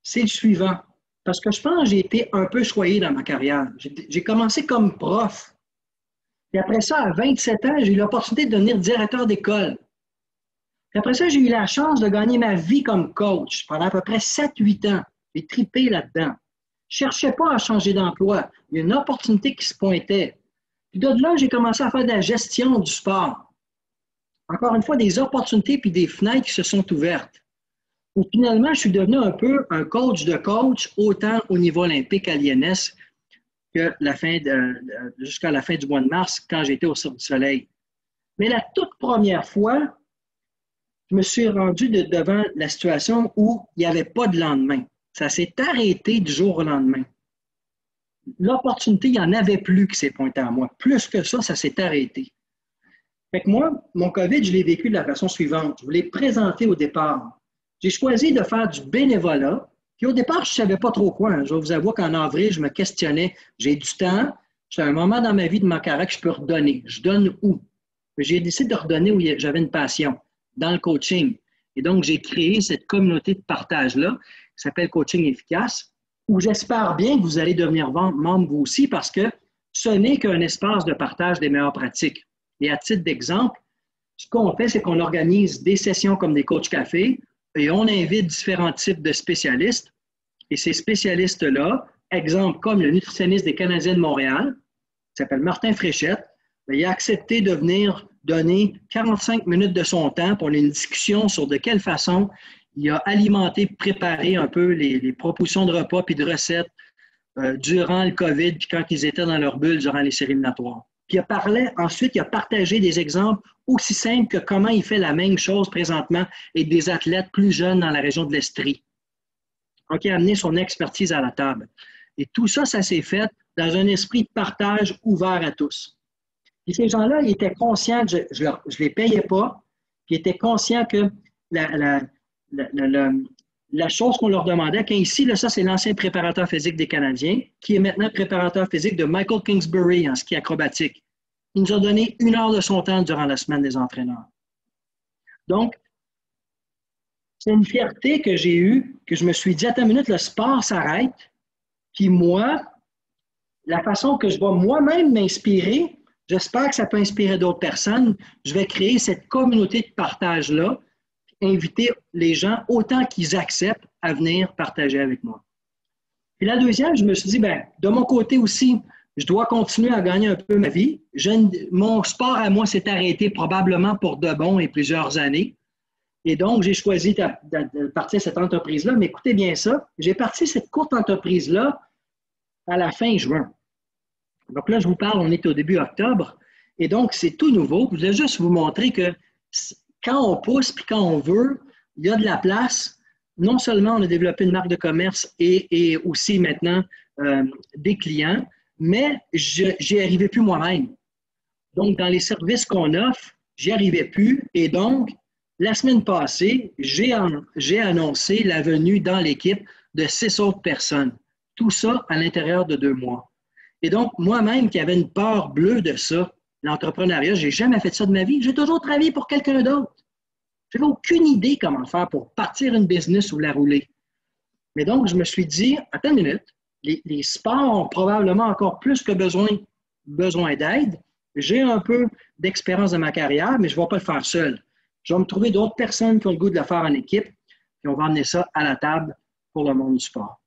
[SPEAKER 2] c'est le suivant. Parce que je pense que j'ai été un peu choyé dans ma carrière. J'ai commencé comme prof. Puis après ça, à 27 ans, j'ai eu l'opportunité de devenir directeur d'école. Puis après ça, j'ai eu la chance de gagner ma vie comme coach pendant à peu près 7-8 ans. J'ai tripé là-dedans. Je ne cherchais pas à changer d'emploi. Il y a une opportunité qui se pointait. Puis de là, j'ai commencé à faire de la gestion du sport. Encore une fois, des opportunités puis des fenêtres qui se sont ouvertes. Et finalement, je suis devenu un peu un coach de coach, autant au niveau olympique à l'INS que jusqu'à la fin du mois de mars, quand j'étais au Cirque du Soleil. Mais la toute première fois, je me suis rendu devant la situation où il n'y avait pas de lendemain. Ça s'est arrêté du jour au lendemain. L'opportunité, il n'y en avait plus qui s'est pointée à moi. Plus que ça s'est arrêté. Fait que moi, mon COVID, je l'ai vécu de la façon suivante. Je vous l'ai présenté au départ. J'ai choisi de faire du bénévolat. Puis au départ, je ne savais pas trop quoi. Je vais vous avouer qu'en avril, je me questionnais. J'ai du temps. J'ai un moment dans ma vie de ma carrière que je peux redonner. Je donne où? J'ai décidé de redonner où j'avais une passion, dans le coaching. Et donc, j'ai créé cette communauté de partage-là qui s'appelle Coaching Efficace, où j'espère bien que vous allez devenir membre vous aussi parce que ce n'est qu'un espace de partage des meilleures pratiques. Et à titre d'exemple, ce qu'on fait, c'est qu'on organise des sessions comme des coachs café et on invite différents types de spécialistes. Et ces spécialistes-là, exemple comme le nutritionniste des Canadiens de Montréal, qui s'appelle Martin Fréchette, il a accepté de venir donner 45 minutes de son temps pour une discussion sur de quelle façon il a alimenté, préparé un peu les propositions de repas puis de recettes durant le COVID puis quand ils étaient dans leur bulle durant les séries éliminatoires. Puis ensuite, il a partagé des exemples aussi simples que comment il fait la même chose présentement avec des athlètes plus jeunes dans la région de l'Estrie. Donc, il a amené son expertise à la table. Et tout ça, ça s'est fait dans un esprit de partage ouvert à tous. Puis ces gens-là, ils étaient conscients que je ne les payais pas, puis ils étaient conscients que la chose qu'on leur demandait, qu'ici, là, ça, c'est l'ancien préparateur physique des Canadiens, qui est maintenant préparateur physique de Michael Kingsbury en ski acrobatique. Il nous a donné 1 heure de son temps durant la semaine des entraîneurs. Donc, c'est une fierté que j'ai eue, que je me suis dit, attends une minute, le sport s'arrête, puis moi, la façon que je vais moi-même m'inspirer, j'espère que ça peut inspirer d'autres personnes, je vais créer cette communauté de partage-là, inviter les gens autant qu'ils acceptent à venir partager avec moi. Puis la deuxième, je me suis dit, de mon côté aussi, je dois continuer à gagner un peu ma vie. Mon sport à moi s'est arrêté probablement pour de bon et plusieurs années. Et donc, j'ai choisi de partir cette entreprise-là. Mais écoutez bien ça, j'ai parti cette courte entreprise-là à la fin juin. Donc là, je vous parle, on est au début octobre. Et donc, c'est tout nouveau. Je voulais juste vous montrer que quand on pousse puis quand on veut, il y a de la place. Non seulement on a développé une marque de commerce et aussi maintenant des clients, mais j'y arrivais plus moi-même. Donc, dans les services qu'on offre, j'y arrivais plus. Et donc, la semaine passée, j'ai annoncé la venue dans l'équipe de 6 autres personnes. Tout ça à l'intérieur de 2 mois. Et donc, moi-même qui avais une peur bleue de ça, l'entrepreneuriat, je n'ai jamais fait ça de ma vie. J'ai toujours travaillé pour quelqu'un d'autre. Je n'avais aucune idée comment faire pour partir une business ou la rouler. Mais donc, je me suis dit, attends une minute, les sports ont probablement encore plus que besoin d'aide. J'ai un peu d'expérience dans ma carrière, mais je ne vais pas le faire seul. Je vais me trouver d'autres personnes qui ont le goût de le faire en équipe, et on va emmener ça à la table pour le monde du sport.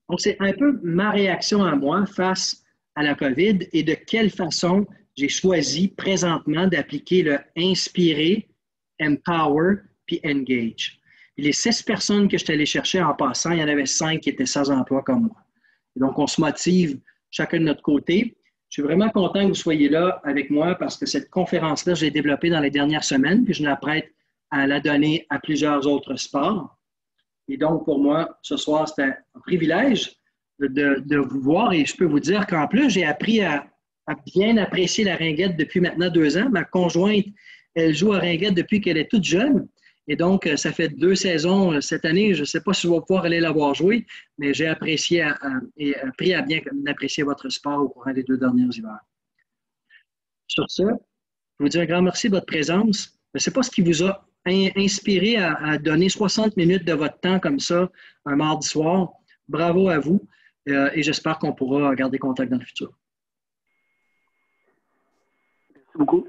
[SPEAKER 2] Donc, c'est un peu ma réaction à moi face à la COVID et de quelle façon j'ai choisi présentement d'appliquer le inspirer, empower puis engage. Et les 6 personnes que je suis allé chercher en passant, il y en avait 5 qui étaient sans emploi comme moi. Et donc, on se motive chacun de notre côté. Je suis vraiment content que vous soyez là avec moi parce que cette conférence-là, je l'ai développée dans les dernières semaines, puis je m'apprête à la donner à plusieurs autres sports. Et donc, pour moi, ce soir, c'était un privilège de vous voir et je peux vous dire qu'en plus, j'ai appris à bien apprécier la ringuette depuis maintenant 2 ans. Ma conjointe, elle joue à ringuette depuis qu'elle est toute jeune Et donc, ça fait 2 saisons cette année. Je ne sais pas si je vais pouvoir aller l'avoir joué, mais j'ai apprécié et appris à bien apprécier votre sport au cours des 2 derniers hivers. Sur ce, je vous dis un grand merci de votre présence. Je ne sais pas ce qui vous a inspiré à donner 60 minutes de votre temps comme ça, un mardi soir. Bravo à vous et j'espère qu'on pourra garder contact dans le futur.
[SPEAKER 6] Merci beaucoup.